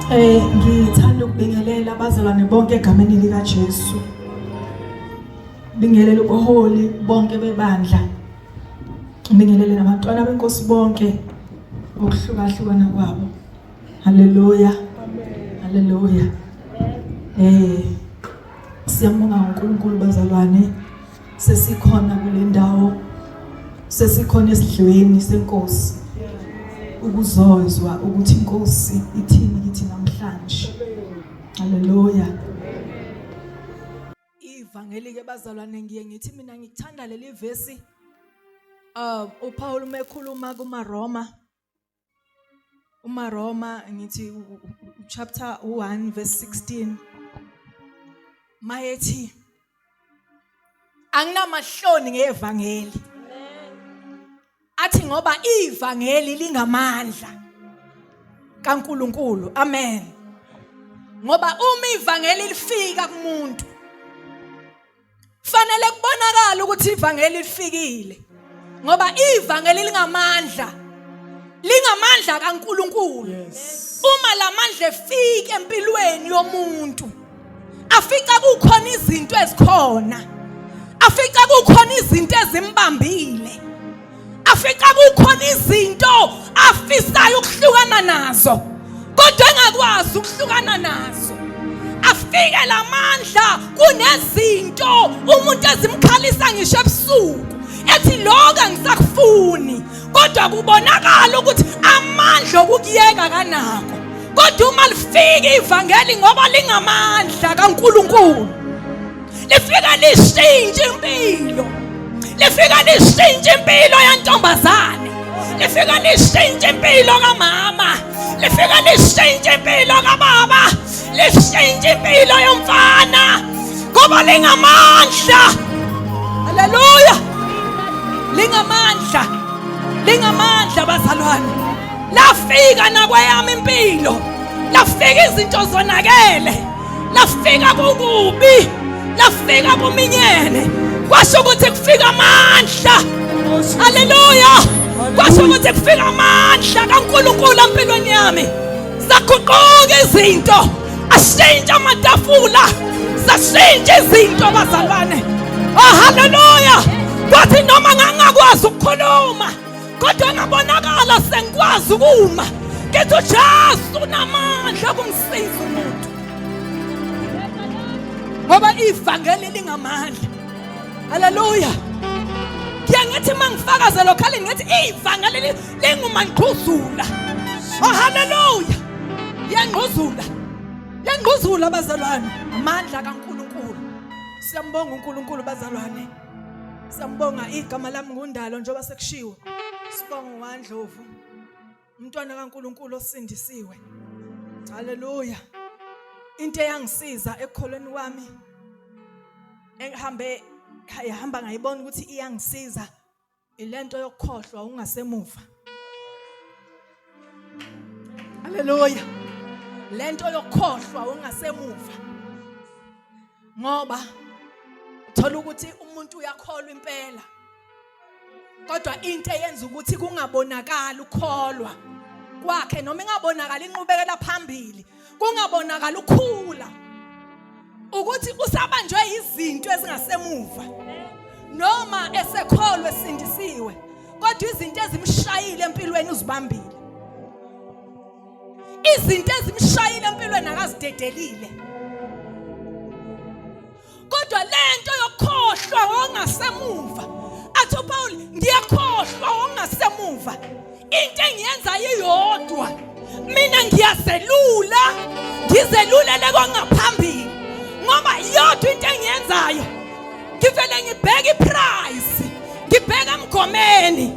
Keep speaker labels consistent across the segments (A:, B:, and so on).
A: Ngithanda ukubingelela abazalwane bonke egameni lika Jesu. Bingelela ubuholi bonke bebandla. Bingelele nabantwana benkosi bonke ngokuhlukahlukana kwabo. Haleluya. Amen. Haleluya. Siyambonga uNkulunkulu bazalwane. Sesikhona kule ndawo. Sesikhona esidlweni senkosi. Ukuzozwa ukuthi inkosi ithini kithi namhlanje. Haleluya. Ivangeli ke bazalwane ngiye ngithi mina ngikuthanda leli verse uPaul mekhuluma kumaRoma. umaRoma ngithi chapter 1 verse 16. Mayethi anginamahloni ngevangeli. Athi ngoba ivangeli lingamandla kaNkuluNkulu. Amen. Ngoba uma ivangeli lifika kumuntu fanele kubonakala ukuthi ivangeli lifikile. Ngoba ivangeli lingamandla kaNkuluNkulu. Yes. Uma lamandla efika empilweni yomuntu afika kukhona izinto ezikhona. Afika kukhona izinto ezimbambile. Afika kukhona izinto afisayo ukuhlukana nazo kodwa engakwazi ukuhlukana nazo. Afike lamandla kunezinto umuntu ezimkhalisa ngisho ebusuku ethi lokho ngisakufuni kodwa kubonakala ukuthi amandla okukuyeka kanako. Kodwa uma lifika ivangeli ngoba lingamandla kaNkuluNkulu lifika lishintshe impilo. Lifika lishintshe impilo yantombazane. Lifika lishintshe impilo kamama. Lifika lishintshe impilo kababa. Lishintshe impilo yomfana ngoba lingamandla. Haleluya. Lingamandla bazalwane. Lafika nakweyami impilo. Lafika izinto zonakele. Lafika kukubi. Lafika kuminyene. Kwasho ukuthi kufika amandla. Haleluya. Kwasho ukuthi kufika amandla kaNkuluNkulu empilweni yami. Zaguquka izinto. Ashintsha amatafula. Sashintsha izinto bazalwane. Haleluya. Kwathi noma ngangakwazi ukukhuluma kodwa ngabonakala sengikwazi ukuma. Ngithi uJesu unamandla kungisiza umuntu. Ngoba ivangeli lingamandla. Haleluya. Ngiyathi mangifakaza lokhali ngithi ivangeli lingumangquzula. Haleluya. Yangquzula bazalwane. Amandla kaNkuluNkulu. Siyambonga uNkulunkulu bazalwane. Siyambonga igama lami ngundalo njengoba sekushiwo. Sibonga uWandlovu. Umntwana kaNkuluNkulu osindisiwe. Haleluya. Into eyangisiza ekukholweni wami ehamba ngayibona ukuthi iyangisiza ilento yokukhohlwa ungasemuva. Haleluya. Lento yokukhohlwa ungasemuva. Ngoba uthola ukuthi umuntu uyakholwa impela. Kodwa into eyenza ukuthi kungabonakala ukukholwa kwakhe noma ingabonakala inqubekela phambili. Kungabonakala ukukhula. Ukuthi usabanjwe izinto ezingasemuva. Noma esekholwe sindisiwe. Kodwa izinto ezimshayile empilweni uzibambile. Izinto ezimshayile empilweni akazidedelile. Kodwa lento yokukhohlwa ongasemuva. Athi uPaul ngiyakhohlwa ongasemuva. Into engiyenza iyodwa. Mina ngiyaselula. Ngizelulele kwangaphambili. Ngoba yodwa into engiyenzayo ngivele ngibheke iprice. Ngibheka emgomeni.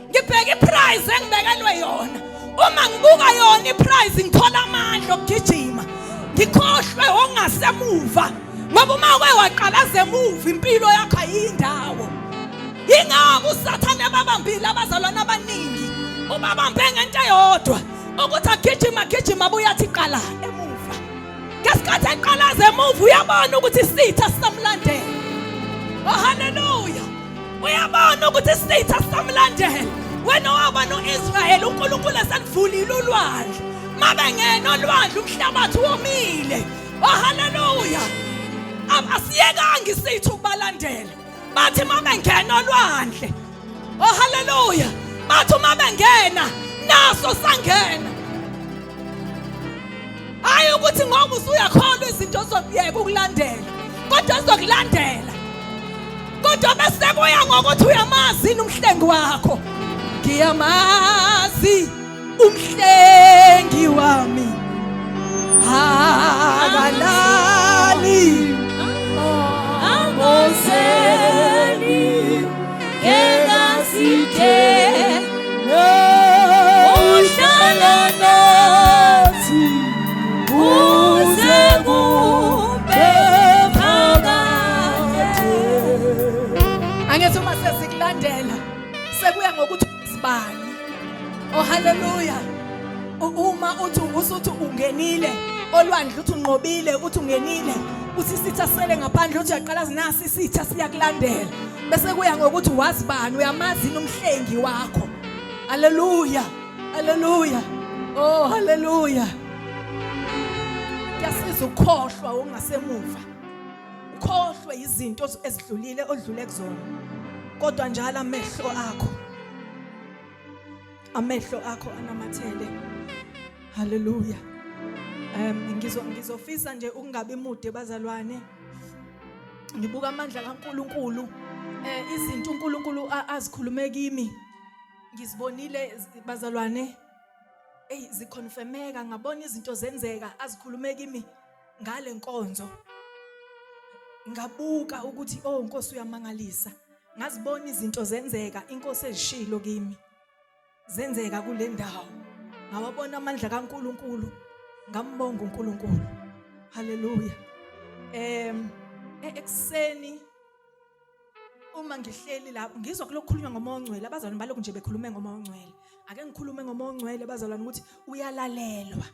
A: Ngibheka iprice engibekelwe yona. Uma ngibuka yona iprice ngithola amandla okugijima. Ngikhohlwe ongasemuva. Ngoba uma waqalaza emuva impilo yakho ayindawo. Ingakho uSathane ababambile abazalwane abaningi. Ubabambe ngento eyodwa ukuthi agijima buyathi qala emuva. Ngesikhathi eqalaza emuva uyabona ukuthi isitha sisamlandela. Haleluya. Uyabona ukuthi isitha sisamlandela. Wena waba noIsrael uNkulunkulu eselivulile ulwandle. mabengena olwandle umhlabathi womile. Oh haleluya. Asiyekanga isithu ukubalandela. Bathi mabengena olwandle. Oh haleluya. Bathi mabengena naso sangena. Hayi ukuthi ngoba usuyakholwa izinto zokuyeka ukulandela. Kodwa zizokulandela. Kodwa bese kuya ngokuthi uyamazi umhlengi wakho. Ngiyamazi umhlengi wami. Akalali angozeli ngengasithe uhlala nathi uze kube phakade. Angithi uma sesikulandela sekuya ngokuthi usibani. Oh haleluya. Uma uthi ungenile olwandle uthi unqobile uthi ungenile uthi isitha sele ngaphandle uthi uyaqala zinasi isitha siyakulandela bese kuya ngokuthi wazibani uyamazi umhlengi wakho. Haleluya. Haleluya. Oh haleluya. Kuyasiza ukukhohlwa ungasemuva. Ukhohlwe izinto ezidlulile odlule kuzona. Kodwa njalo amehlo akho anamathele. Haleluya. Ngizofisa nje ukungabi mude bazalwane. Ngibuka amandla kaNkuluNkulu. Izinto uNkulunkulu azikhulume kimi. Ngizibonile bazalwane. Ziconfirmeka ngabona izinto zenzeka azikhulume kimi ngale nkonzo. Ngabuka ukuthi Nkosi uyamangalisa. Ngazibona izinto zenzeka inkosi ezishilo kimi. Zenzeka kule ndawo. Ngawabona amandla kaNkuluNkulu. Ngambonga uNkulunkulu. Haleluya. Ekseni uma ngihleli lapho ngizwa kulokukhulunywa ngomoya ongcwele. Abazalwane balokhu nje bekhulume ngomoya ongcwele. Ake ngikhulume ngomoya ongcwele bazalwane ukuthi uyalalelwa.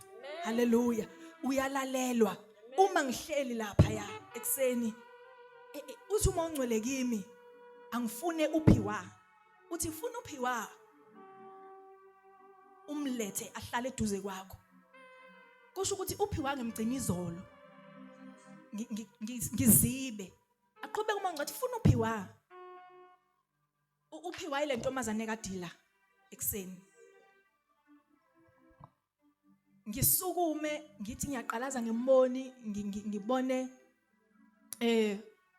A: Haleluya. Uyalalelwa. Uma ngihleli lapha ya ekseni uthi umoya ongcwele kimi angifune uphiwa. Uthi ufuna uphiwa umlethe ahlale eduze kwakho. Kusho ukuthi uphiwa ngemgcina izolo. Ngizibe. Aqhubeka uma ngathi ufuna uphiwa. Uphiwa ile ntombazane kaDila ekseni. Ngisukume ngithi ngiyaqalaza ngimboni ngibone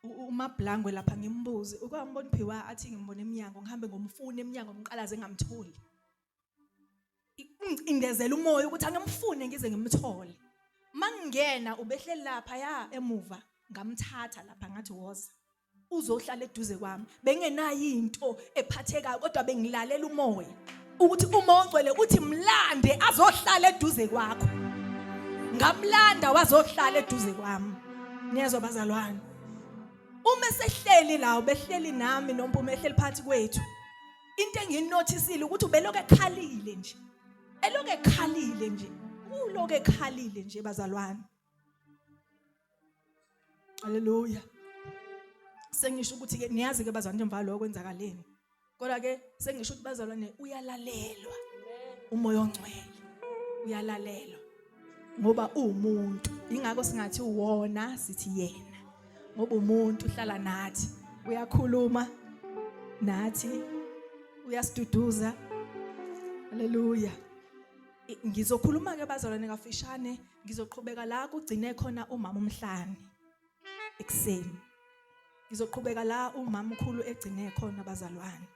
A: uMablangwe lapha ngimbuze ukwambona uphiwa athi ngimbone eminyango ngihambe ngomfune eminyango ngiqalaze ngamtholi. Ingezela umoya ukuthi angimfune ngize ngimthole. Mangingena ubehleli lapha ya emuva ngamthatha lapha ngathi woza uzohlala eduze kwami. Bengenayo into ephathekayo kodwa bengilalela umoya ukuthi umoya ongcwele uthi mlande azohlala eduze kwakho. Ngamlanda wazohlala eduze kwami. Niyezwa bazalwane. Uma sehleli la behleli nami noMpumi ehleli phansi kwethu. Into enginotisile ukuthi ubeloke ekhalile nje. Eloke ekhalile nje. Uloke ekhalile nje bazalwane. Haleluya. Sengisho ukuthi ke niyazi ke bazalwane njengoba lo kwenzakaleni. Kodwa ke sengisho ukuthi bazalwane uyalalelwa. Umoya ongcwele uyalalelwa. Ngoba umuntu ingakho singathi uwona sithi yena. Ngoba umuntu uhlala nathi, uyakhuluma nathi, uyasiduduza. Haleluya. Ngizokhuluma ke bazalwane kafishane, ngizoqhubeka la kugcine khona umama uMhlani ekseni. Ngizoqhubeka la umama ukhulu egcine khona bazalwane.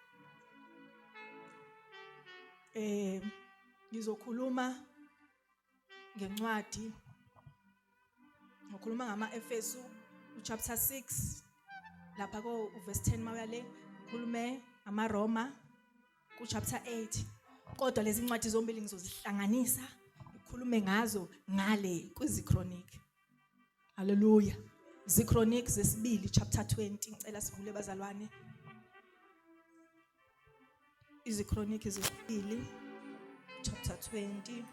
A: Ngizokhuluma ngencwadi. Ngikhuluma ngama-Efesu chapter 6 lapha ko verse 10 mawuyale. Ngikhulume amaRoma ku chapter 8. Kodwa lezi ncwadi zombili ngizozihlanganisa ngikhulume ngazo ngale kwiziChronic. Haleluya. ZiChronic zesibili chapter 20 ngicela sivule bazalwane. IziChronic zesibili chapter 20.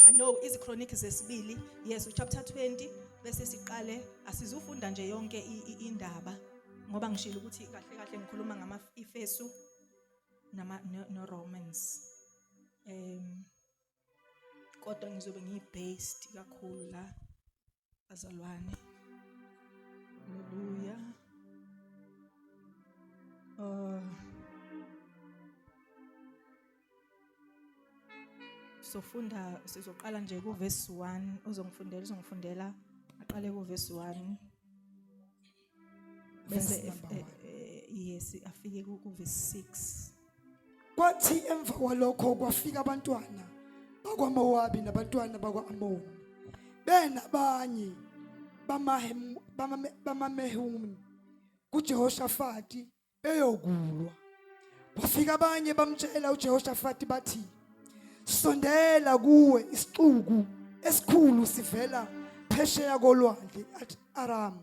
A: I know IziChronic zesibili yes chapter 20 bese siqale asizufunda nje yonke indaba ngoba ngishilo ukuthi kahle kahle ngikhuluma ngama-Efesu no Romans. kodwa ngizobe ngiyibased kakhulu la bazalwane. Haleluya. Sizoqala nje ku verse 1. Uzongifundela aqale ku verse 1. Bese yes afike ku verse 6.
B: Kwathi emva kwalokho kwafika abantwana bakwaMowabi nabantwana bakwa-Amoni benabanye bamaMehumi kuJehoshafati beyokulwa. Kwafika abanye bamtshela uJehoshafati bathi, sondela kuwe isixuku esikhulu sivela phesheya kolwandle Aram.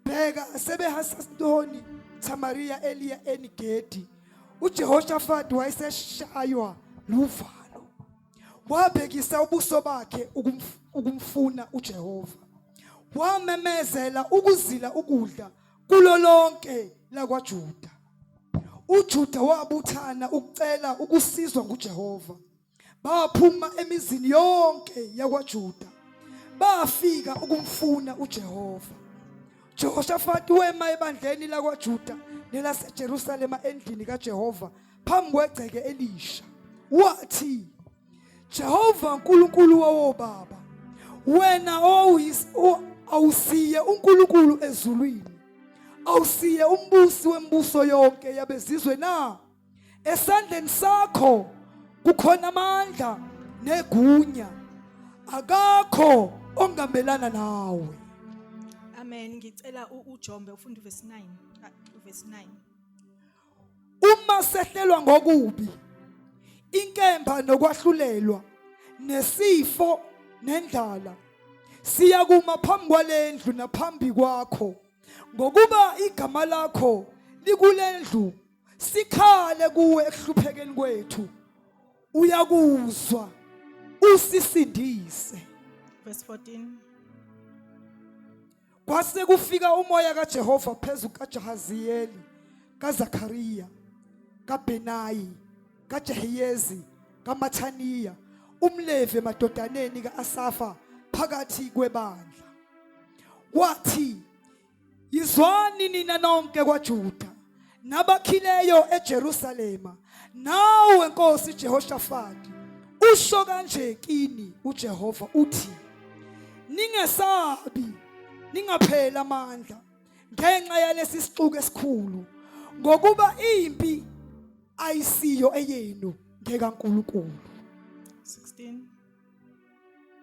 B: Bheka sebehasastoni Samaria Eliya Enigedi. uJehoshafati wayeseshaywa luvalo, wabhekisa ubuso bakhe ukumfuna uJehova, wamemezela ukuzila ukudla kulo lonke lakwaJuda. uJuda wabuthana ukucela ukusizwa nguJehova. Baphuma emizini yonke yakwaJuda bafika ukumfuna uJehova. Jehoshafati wema ebandleni lakwaJuda nelaseJerusalema endlini kaJehova phambi kwegceke Elisha. Wathi, Jehova uNkulunkulu wawobaba, wena awusiye uNkulunkulu ezulwini, awusiye umbusi wembuso yonke yabezizwe na? Esandleni sakho kukhona amandla negunya, akakho ongamelana nawe.
A: Amen. Ngicela uJombe ufunda verse 9. Verse 9.
B: Uma sehlelwa ngokubi, inkemba nokwahlulelwa, nesifo nendlala, siyakuma phambi kwalendlu naphambi kwakho, ngokuba igama lakho likulendlu, sikhale kuwe ekuhluphekeni kwethu. Uyakuzwa, usisindise.
A: Verse 14.
B: Kwase kufika umoya kaJehova phezu kaJahaziyeli, kaZakhariya, kaBenayi, kaJehiyezi, kaMathaniya, umLevi emadodaneni kaAsafa phakathi kwebandla. Wathi, yizwani nina nonke kwaJuda nabakhileyo eJerusalema, nawe Nkosi Jehoshafati, usho kanje kini uJehova uthi, ningesabi, ningaphela amandla ngenxa yalesi sixuku esikhulu, ngokuba impi ayisiyo eyenu ngekaNkulunkulu.
A: 16.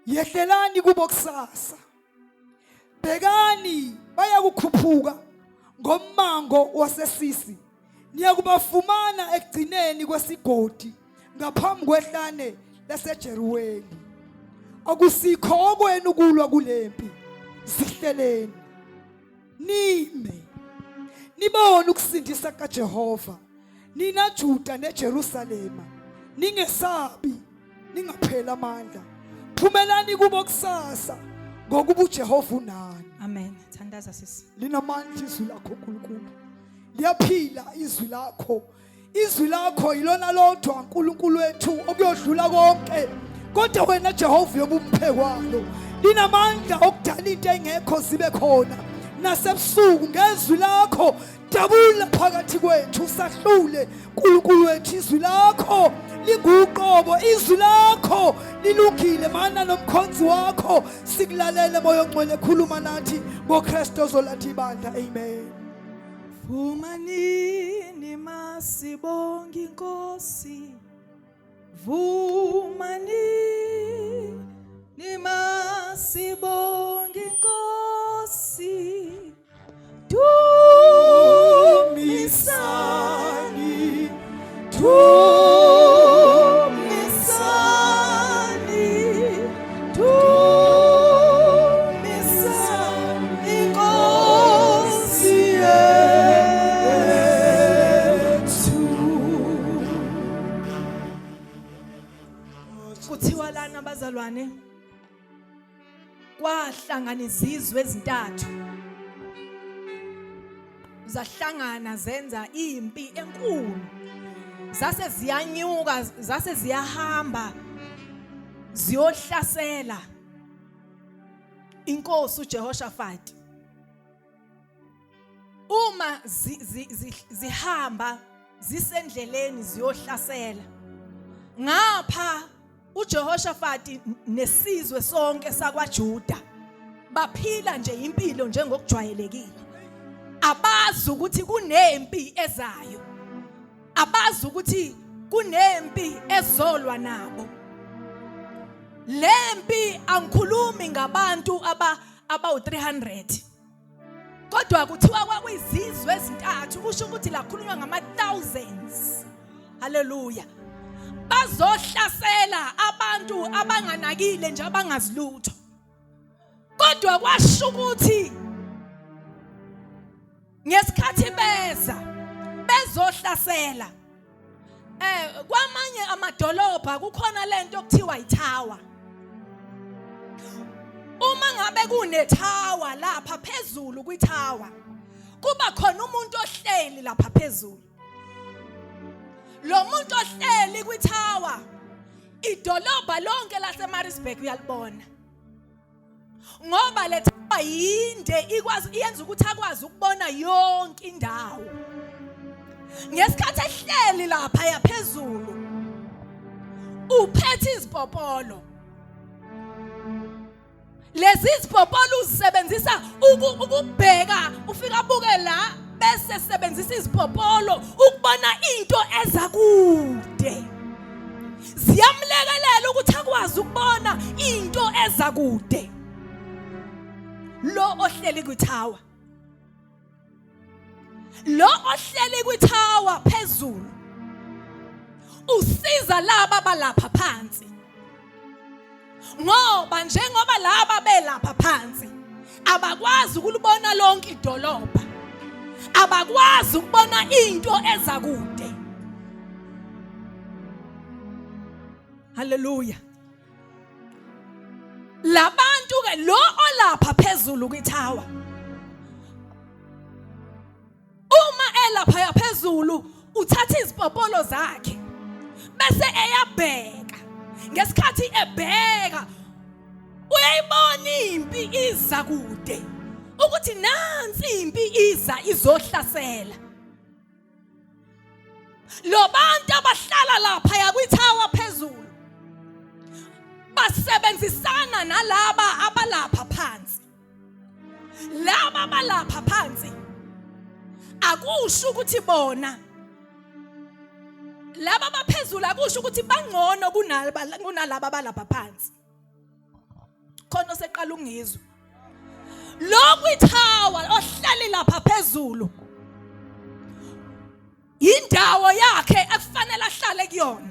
B: Yehlelani kubo kusasa, bhekani bayakukhuphuka ngommango wasesisi, niyakubafumana ekugcineni kwesigodi ngaphambi kwehlane laseJeruweli. Akusikho okwenu ukulwa kulempi, zihleleni nime, nibone ukusindisa kaJehova, nina Juda neJerusalema. Ningesabi, ningaphela amandla, phumelani kubo kusasa, ngokuba uJehova unani.
A: Amen. Thandaza sisi.
B: Linamandla izwi lakho uNkulunkulu, liyaphila izwi lakho. Izwi lakho ilona lodwa uNkulunkulu wethu okuyodlula konke, kodwa wena Jehova yobumphekwayo linamandla okudala into engekho zibe khona. Nasebusuku ngezwi lakho dabula phakathi kwethu, sahlule uNkulunkulu wethu. Izwi lakho linguqobo, izwi lakho lilungile, mana nomkhonzi wakho sikulalele. Moya ongcwele khuluma nathi ngoKristu ozolathi ibandla. Amen.
A: Vumanini masibonge inkosi, vumanini masibonge inkosi, dumisani, dumisani, dumisani inkosi yethu. Kuthiwa lana bazalwane, kwahlangana izizwe ezintathu, zahlangana zenza impi enkulu, zase ziyanyuka, zase ziyahamba ziyohlasela inkosi uJehoshafati. Uma zihamba zisendleleni ziyohlasela, ngapha uJehoshafati nesizwe sonke sakwaJuda baphila nje impilo njengokujwayelekile. Abazi ukuthi kunempi ezayo, abazi ukuthi kunempi ezolwa nabo. Lempi angikhulumi ngabantu abawu300, kodwa kuthiwa kwakuyizizwe ezintathu, kusho ukuthi la khulunywa ngama-thousands. Haleluya. Bazohlasela abantu abanganakile nje, abangazilutho. Kodwa kwasho ukuthi ngesikhathi bezohlasela, kwamanye amadolobha kukhona lento okuthiwa ithawa. Uma ngabe kunethawa lapha phezulu kwithawa, kuba khona umuntu ohleli lapha phezulu. Lo muntu ohleli kwithawa, idolobha lonke laseMaritzburg uyalibona. Ngoba le thawa yinde, iyenza ukuthi akwazi ukubona yonke indawo. Ngesikhathi ehleli lapha yaphezulu, uphethe izipopolo. Lezi zipopolo uzisebenzisa ukubheka, ufika abuke la bese sebenzisa izipopolo ukubona into eza kude. Ziyamlekelela ukuthi akwazi ukubona into eza kude. Lo ohleli kwithawa, lo ohleli kwithawa phezulu usiza laba balapha phansi. Ngoba njengoba laba belapha phansi abakwazi ukulibona lonke idolobha, abakwazi ukubona into eza kude. Haleluya. Labantu ke lo olapha phezulu kwithawa, uma elapha yaphezulu uthatha izipopolo zakhe bese eyabheka. Ngesikhathi ebheka uyayibona impi iza kude, ukuthi nansi impi iza izohlasela. Lo bantu abahlala lapha yakwithawa phezulu basebenzisana nalaba abalapha phansi. Laba abalapha phansi akusho ukuthi bona, laba abaphezulu akusho ukuthi bangcono kunalaba abalapha phansi. Khona seqala ungizwe. Lo kwithawa ohlali lapha phezulu, indawo yakhe ekufanele ahlale kuyona.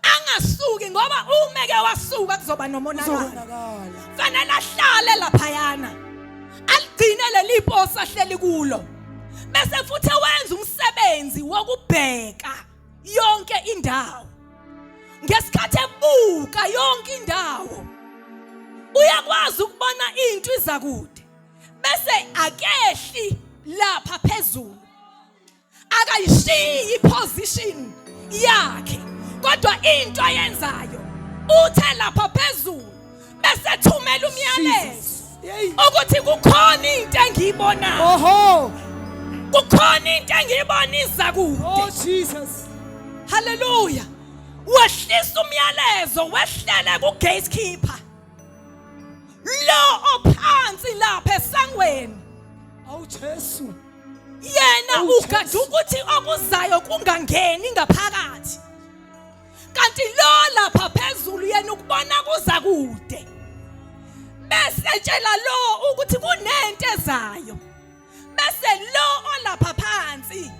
A: Angasuki, ngoba umeke wasuka kuzoba nomonakalo. Fanele ahlale laphayana, aligcine leli posa ahleli kulo. Bese futhi wenza umsebenzi wokubheka yonke indawo. Ngesikhathi ebuka yonke indawo, uyakwazi ukubona into iza kude. Bese akehli lapha phezulu, akayishiyi position yakhe, kodwa into ayenzayo uthe lapha phezulu bese thumela umyalezo ukuthi kukhona into engiyibonayo.
B: Oho,
A: kukhona into engiyibona iza kude.
B: oh Jesus.
A: Haleluya. Wehlisa umyalezo, wehlele ku-gatekeeper lo ophansi lapha esangweni.
B: Awu Jesu.
A: Yena ugada ukuthi okuzayo kungangeni ngaphakathi, kanti lo lapha phezulu yena ukubona kuza kude. Bese tshela lo ukuthi kunento ezayo, bese lo olapha phansi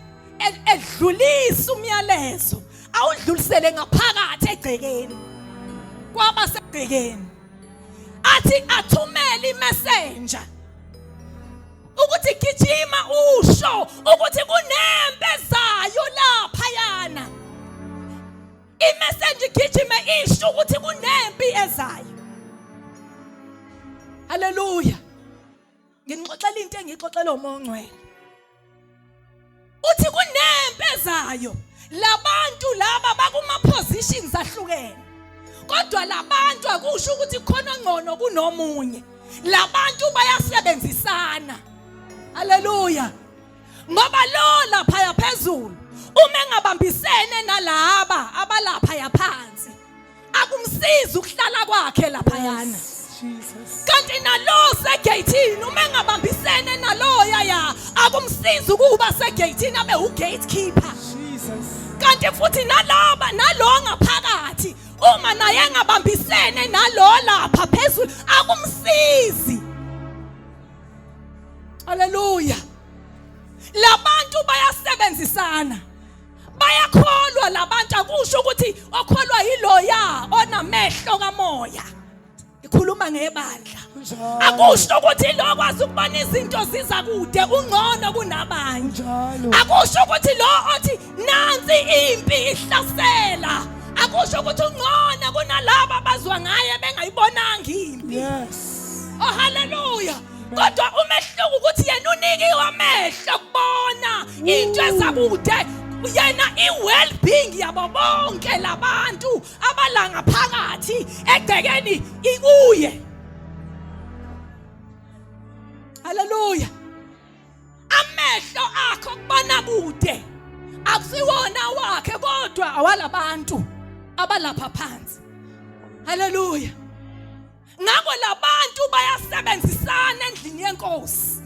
A: edlulisa umyalezo, awudlulisele ngaphakathi egcekeni kwabasegcekeni, athi athumele imessenger ukuthi gijima usho ukuthi kunempe ezayo lapha yana. Imessenger gijime isho ukuthi kunempi ezayo. Haleluya. Ngixoxela into engixoxela uMoya oNgcwele. Uthi kunempi ezayo, labantu laba bakuma positions ahlukene. Kodwa labantu akusho ukuthi khona ngcono kunomunye. Labantu bayasebenzisana. Haleluya. Ngoba lo lapha phezulu uma engabambisene nalaba abalapha yaphansi akumsiza ukuhlala kwakhe lapha yana. Kanti nalo segate uma engabambisene nalo yaya akumsiza ukuba segate abe ugatekeeper. Kanti futhi nalo ngaphakathi uma naye engabambisene nalo lapha phezulu akumsizi. Haleluya. Labantu bayasebenzisana. Bayakholwa labantu akusho ukuthi okholwa yiloya onamehlo kamoya. Ikhuluma ngebandla. Akusho ukuthi lo kwazi ukubona izinto ziza kude ungcono kunabanye. Akusho ukuthi lo othi nansi impi ihlasela. Akusho ukuthi ungcono kunalabo abazwa ngaye bengayibonanga impi. Oh haleluya. Kodwa umehluko ukuthi yena unikiwe amehlo kubona into ezakude. Yena i-well-being yabo bonke labantu abalanga phakathi egcekeni ikuye. Haleluya. Amehlo akho kubona kude akusiwona wakhe kodwa awalabantu abalapha phansi. Haleluya. Ngakho labantu bayasebenzisana endlini yenkosi.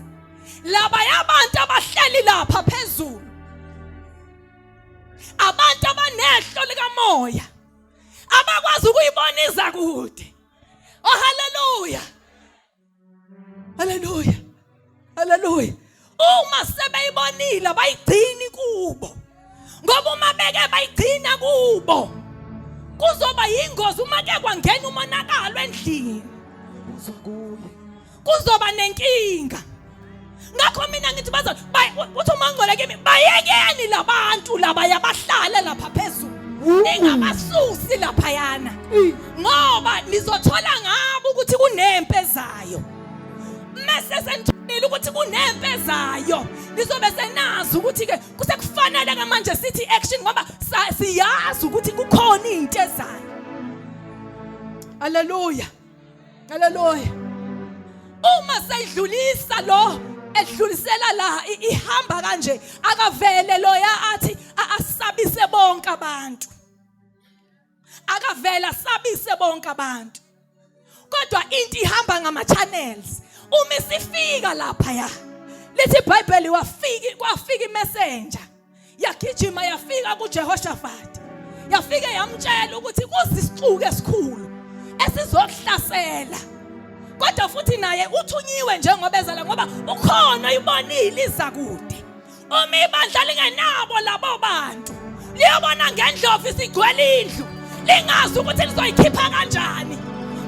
A: Laba yabantu abahleli lapha phezulu. Abantu abanehlo likamoya abakwazi ukuyiboniza kude. Oh haleluya. Haleluya. Haleluya. Uma sebeyibonile abayigcini kubo. Ngoba uma beke bayigcina kubo kuzoba yingozi uma ke kwangena umonakalo endlini. Kuzoba nenkinga. Ngakho mina ngithi bazona uthi umangole kimi bayekeni labantu laba yabahlala lapha phezulu. Ingabasusi lapha yana. Ngoba nizothola ngabo ukuthi kunempi ezayo. Mase senthulile ukuthi kunempi ezayo. Nizobe senazi ukuthi ke kusekufanele ke manje sithi action ngoba siyazi ukuthi kukhona into ezayo. Haleluya. Haleluya. Uma sayidlulisa lo edlulisela la ihamba kanje akavele loya athi asabise bonke abantu. Akavela asabise bonke abantu. Kodwa into ihamba ngama channels. Uma sifika lapha ya lithi iBhayibheli kwafika iMessenger yagijima yafika kuJehoshaphat. Yafika yamtshela ukuthi kuzisixuku esikhulu esizokuhlasela. Kodwa futhi naye uthunyiwe njengoba ezala ngoba ukhona ibonile izakude. Uma ibandla lingenabo labo bantu liyabona ngendlovu isigcwele indlu lingazi ukuthi lizoyikhipha kanjani.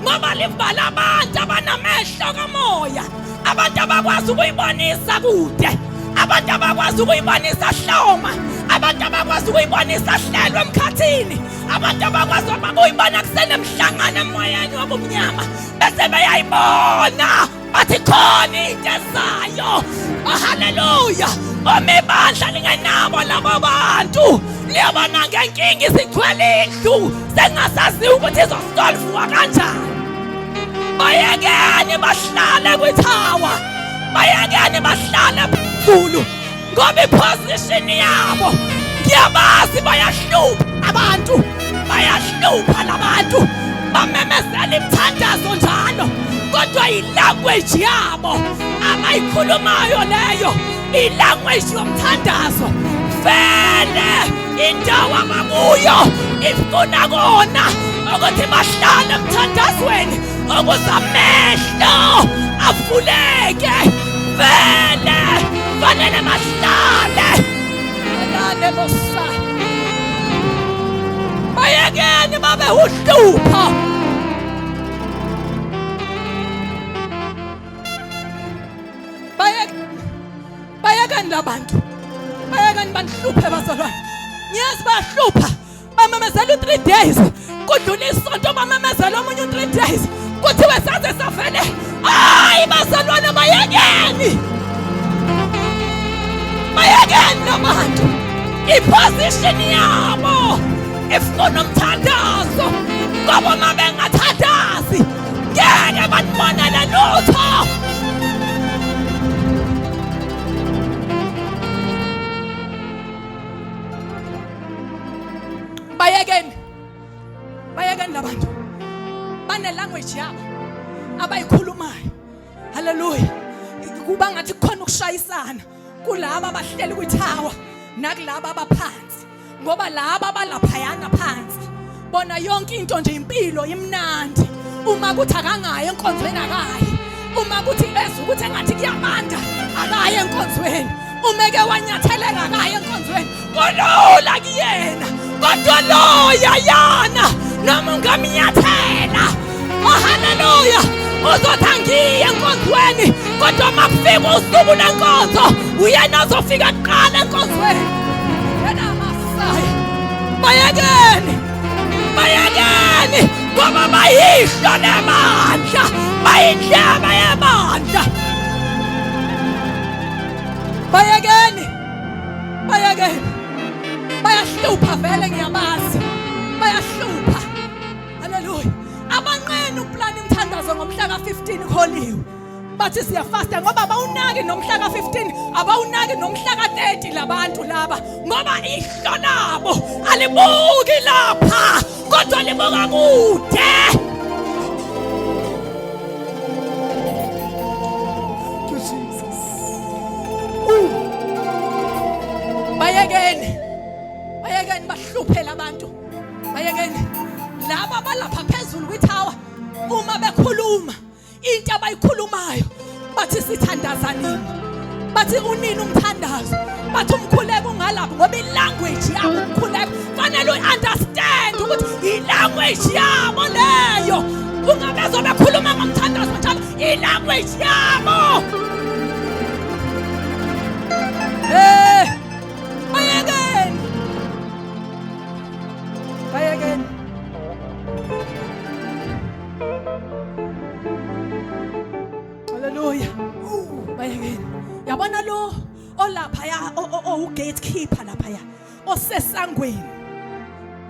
A: Ngoba livala abantu abanamehlo kamoya. Abantu abakwazi ukuyibonisa kude. Abantu abakwazi ukuyibonisa hloma. Abantu abakwazi ukuyibonisa hlelo emkhathini. Abantu abakwazi ukuyibona kusenemhlangano emoyeni wobumnyama. Bese bayayibona bathi khona into ezayo. Oh haleluya. Uma ibandla lingenabo labo bantu liyabona ngenkinga isigcwele indlu sengasazi ukuthi izosolvwa kanjani. Bayekeni bahlale kwithawa. Bayekeni bahlale phezulu ngoba iposition yabo ngiyabazi bayahlupha abantu. Bayahlupha labantu bamemezela imthandazo njalo kodwa ilanguage yabo abayikhulumayo leyo ilanguage yomthandazo. Vele indawo abakuyo ifuna kona ukuthi bahlale emthandazweni ukuze amehlo avuleke. Vele fanele bahlale bosa. Bayekeni babe uhlupho. Bayekeni labantu. Bayekeni banhluphe bazalwane. Ngiyazi bahlupha. Bamemezela 3 days. Kudlula isonto bamemezela omunye 3 days. Kuthiwe saze safele. Hayi bazalwane bayekeni. Bayekeni labantu. Iposition yabo ifuna umthandazo. ngoba uma bengathandazi ngeke banibonele lutho. Bayekeni labantu bane-language yabo abayikhulumayo. Haleluya. Kuba ngathi kukhona ukushayisana kulabo abahleli kwithawa nakulabo abaphansi, ngoba labo abalaphayana phansi bona yonke into nje impilo imnandi. Uma kuthi akangayi enkonzweni akayi, uma kuthi bezwe ukuthi engathi kuyabanda akayi enkonzweni, uma ke wanyatheleka akayi enkonzweni. Kulula kuyena, kodwa loya yana noma ungamnyathela. Oh haleluya. Uzothi angiye enkonzweni, kodwa uma kufika usuku lenkonzo uyena ozofika kuqala enkonzweni. Yena Masaya. Bayekeni ngoba bayihlo nemandla, bayindlebe yemandla. Bayekeni bayahlupha vele, ngiyabazi bayahlupha. Haleluya. Abanqeni uplana imthandazo ngomhla ka-15 kholiwe, bathi siyafasta ngoba abawunaki nomhla ka-15, abawunaki nomhla ka-30 labantu laba, ngoba ihlo labo alibuki lapha kodwa libuka kude. Bayekeni bahluphe labantu. Bayekeni laba balapha phezulu kwithawa, uma bekhuluma into abayikhulumayo bathi sithandazanini, bathi unini umthandazo, bathi umkhuleko ungalapho ngoba ilanguage yabo umkhuleko fanele uyi-understand ukuthi ilanguage yabo leyo. Ungabezo bekhuluma ngomthandazo njalo ilanguage yabo. Bayekeni haleluya. Bayekeni. Yabona lo olaphaya gatekeeper laphaya osesangweni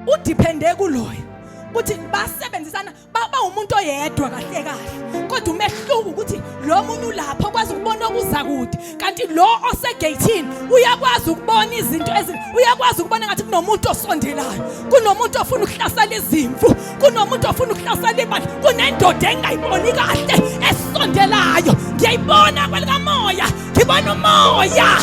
A: udepende kuloyo ukuthi basebenzisana baba umuntu oyedwa kahle kahle, kodwa umehluko ukuthi lo muntu ulapha ukwazi ukubona okuza kude, kanti lo osegate uyakwazi ukubona izinto uyakwazi ukubona ngathi kunomuntu osondelayo, kunomuntu ofuna ukuhlasela izimvu, kunomuntu ofuna ukuhlasela imali, kunendoda engayiboni kahle esondelayo. Ngiyayibona kwelikamoya, ngibona umoya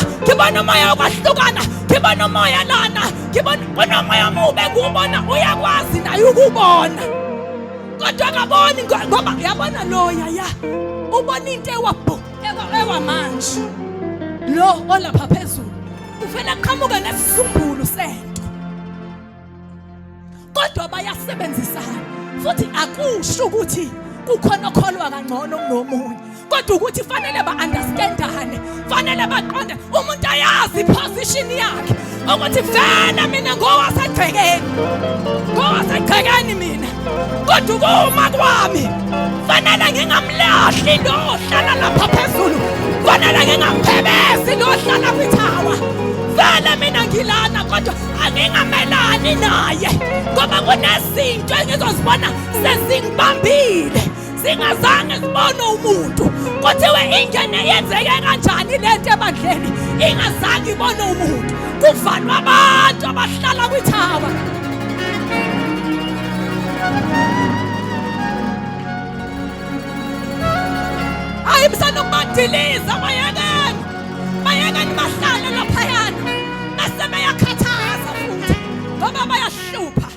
A: okwahlukana, ngibona umoya lana, ngibona umoya omubi ngubona, uyakwazi naye ukubona kodwa akaboni ngoba yabona loya ubona into ewa manje. Lo olapha phezulu uvela qhamuka nesisumbulu sento, kodwa bayasebenzisana futhi akusho ukuthi kukhona okholwa kangcono kunomunye, kodwa ukuthi fanele ba-understandane, fanele baqonde umuntu ayazi iposition yakhe ukuthi vele mina ngowasegcekeni mina, kodwa uma kwami fanele ngingamlahli lo ohlala lapha phezulu, fanele ngingamphebezi lo ohlala kwithawa. Vele mina ngilana kodwa angingamelani naye ngoba kunezinto engizozibona sezingibambile singazange sibone umuntu. Kuthiwe ingene yenzeke kanjani lento ebandleni ingazange ibone umuntu, kuvalwa abantu abahlala kwithawa. Hayi msanokubadiliza. Bayekeni bahlale laphayana bese beyakhathaza futhi ngoba bayahlupha.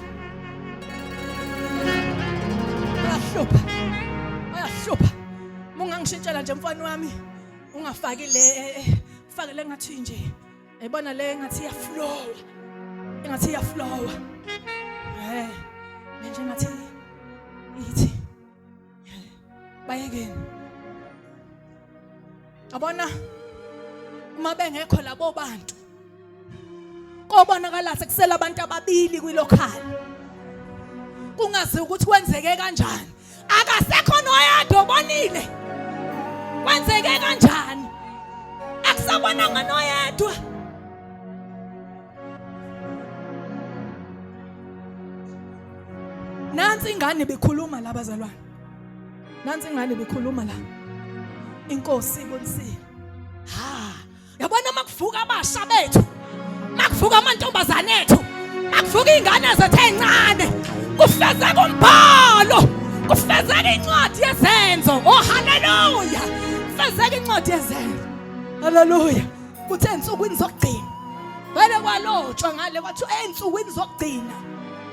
A: Mungangishintshela nje mfana wami, ungafaki fake le ngathi nje ayibona le ngathi iyaflowa nje ngathi ithi bayekeni. Abona uma bengekho labo bantu kobonakala sekusela abantu ababili kwilocal, kungazi ukuthi kwenzeke kanjani, akasekho noyedwa obonile kwenzeke kanjani, akusabonanga noyedwa. Nansi nansi ingane bekhuluma la bazalwane. Nansi ingane bekhuluma la. Inkosi ibonisile. Yabona makuvuka abasha bethu. Makuvuka amantombazane ethu. Makuvuka ingane zethu ezincane. Kufezeka umbhalo. Kufezeka incwadi yezenzo. Oh haleluya. Kufezeka incwadi yezenzo. Haleluya. Kuthe ensukwini zokugcina. Vele kwalotshwa ngale kwathi ensukwini zokugcina.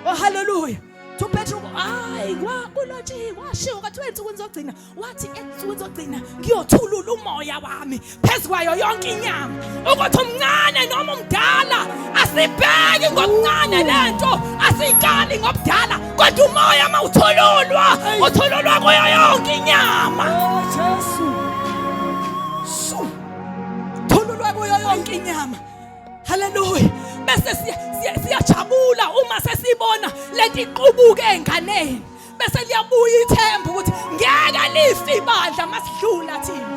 A: Oh haleluya. Tuphethu hayi kulotshiwe kwashiwo kathi ensukwini zokugcina. Wathi ensukwini zokugcina ngiyothulula umoya wami phezukwayo yonke inyama. Ukuthi umncane noma umdala asibheki ngokuncane lento, asikali ngobudala, kodwa umoya mawuthululwa, uthululwa kuyo yonke inyama.
B: Jesu.
A: Thululwa kuyo yonke inyama. Haleluya. Bese siyajabula uma sesibona lento iqubuke enganeni. Bese liyabuya ithemba ukuthi ngeke life ibandla masidlula thina.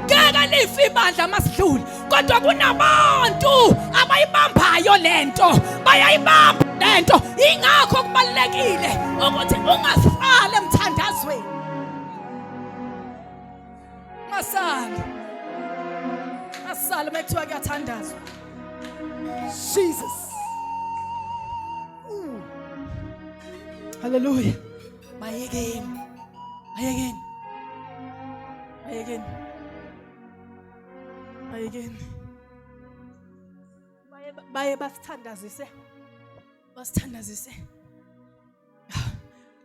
A: Ngeke life ibandla masidlula. Kodwa kunabantu abayibambayo lento, bayayibamba lento. Ingakho kubalekile ukuthi ungasifale emthandazweni. Masala mekuthiwa kuyathandazwa.
B: Jesus.
A: Hallelujah. Bayekeni. Baye basithandazise.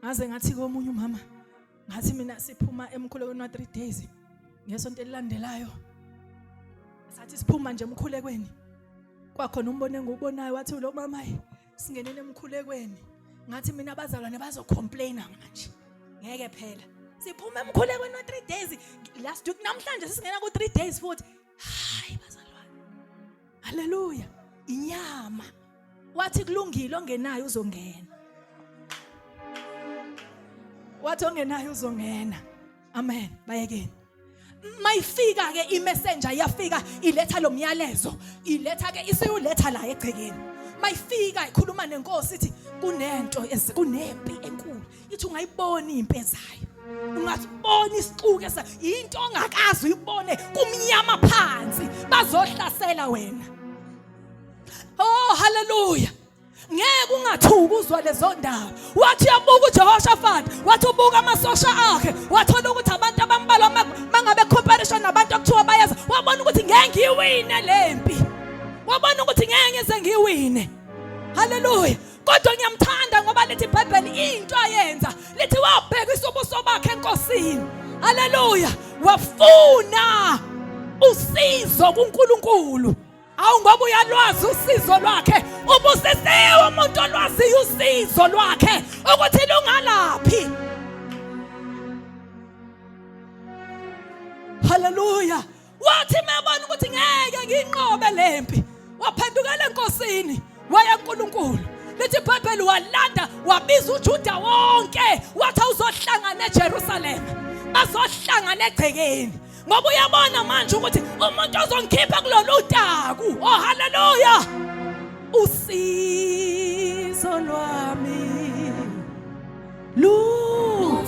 A: Ngaze ngathi komunye umama, ngathi mina siphuma emkhulekweni wa 3 days. Ngesonto elilandelayo. Sathi siphuma nje emkhulekweni. Kwakhona umbone ngokubonayo wathi lo mama singenene emkhulekweni. Ngathi mina abazalwane bazocomplaina manje. Ngeke phela. Siphuma emkhulekweni wa 3 days. Last week namhlanje sisingena ku 3 days futhi. Hayi bazalwane. Hallelujah. Inyama. Wathi kulungile ongenayo uzongena. Wathi ongenayo uzongena. Amen. Bayekeni. Mayifika ke imessenger iyafika iletha lo myalezo, iletha ke isiyuletha la egcekeni. Mayifika ikhuluma nenkosi ithi kunento kunempi enkulu. Ithi ungayiboni impi ezayo. Ungasibona isixuke into ongakazi uyibone kumnyama phansi bazohlasela wena. Oh hallelujah. Ngeke ungathuki uzwa lezo ndaba. Wathi uyabuka uJehoshaphat, wathi ubuka amasosha akhe, wathola ukuthi abantu abambalwa mangabe comparison nabantu akuthiwa bayeza, wabona ukuthi ngeke ngiwine lempi. Wabona ukuthi ngeke ngize ngiwine. Hallelujah. Kodwa ngiyamthanda ngoba lithi iBhayibheli into ayenza, lithi wabhekisa ubuso bakhe enkosini. Hallelujah. Wafuna usizo kuNkulunkulu. Awu ngoba uyalwazi usizo lwakhe, ubusisiwe umuntu olwaziyo usizo lwakhe ukuthi lungalaphi. Hallelujah. Wathi mebona ukuthi ngeke nginqobe lempi, waphendukela enkosini waya kuNkulunkulu. Lithi iBhayibheli walanda wabiza uJuda wonke, wathi uzohlangana eJerusalem, bazohlangana egcekeni. Ngoba uyabona manje ukuthi umuntu ozongikhipha kulolu taku. Oh hallelujah. Usizo lwami
B: Luvela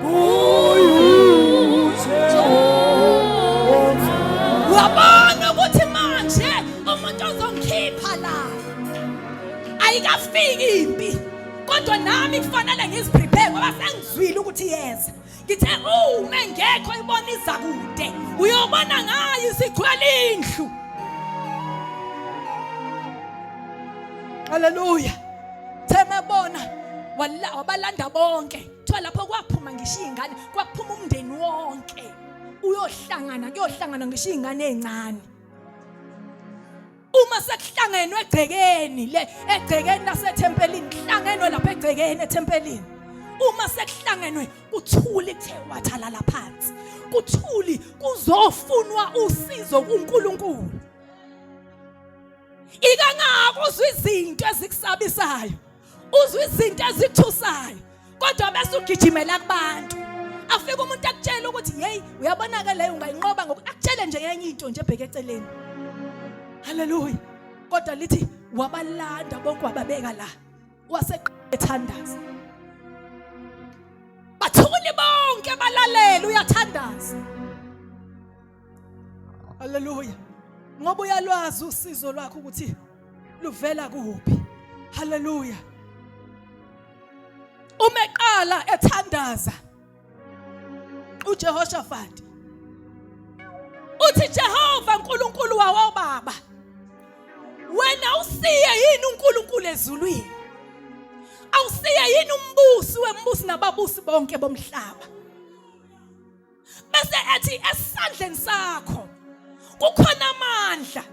B: kuyo Jehova.
A: wabona ukuthi manje umuntu ozongikhipha la ayikafiki impi, kodwa nami kufanele ngiziprepare ngoba sengizwile ukuthi yeza. Ngithe uma ngekho ibona izakude uyobona ngayo isigcwele indlu. Hallelujah. Themebona wabalanda bonke. Kuthiwa lapho kwaphuma ngisho ingane, kwaphuma umndeni wonke. Kuyohlangana ngisho ingane ezincane. Uma sekuhlangenwe egcekeni lasethempelini, hlangenwe lapha egcekeni ethempelini. Uma sekuhlangenwe uthuli kuthe wathalala phansi. Kuthuli kuzofunwa usizo kuNkulunkulu. Ikangako uzwe izinto ezikusabisayo, uzwe izinto ezithusayo, kodwa bese ugijimela kubantu. Afika umuntu akutshela ukuthi hey uyabona ke leyo ungayinqoba ngokutshela nje yenye into nje ebheke eceleni. Hallelujah. Kodwa lithi wabalanda bonke wababeka la. wasethandaza. Bathuli bonke balalela uyathandaza. Hallelujah. Ngoba uyalwazi usizo lwakho ukuthi luvela kuphi. Hallelujah. Uma eqala ethandaza uJehoshafati uthi Jehova uNkulunkulu wawo baba, wena usiye yini uNkulunkulu ezulwini? Awusiye yini umbusi wembusi nababusi bonke bomhlaba? Bese ethi esandleni sakho kukhona amandla,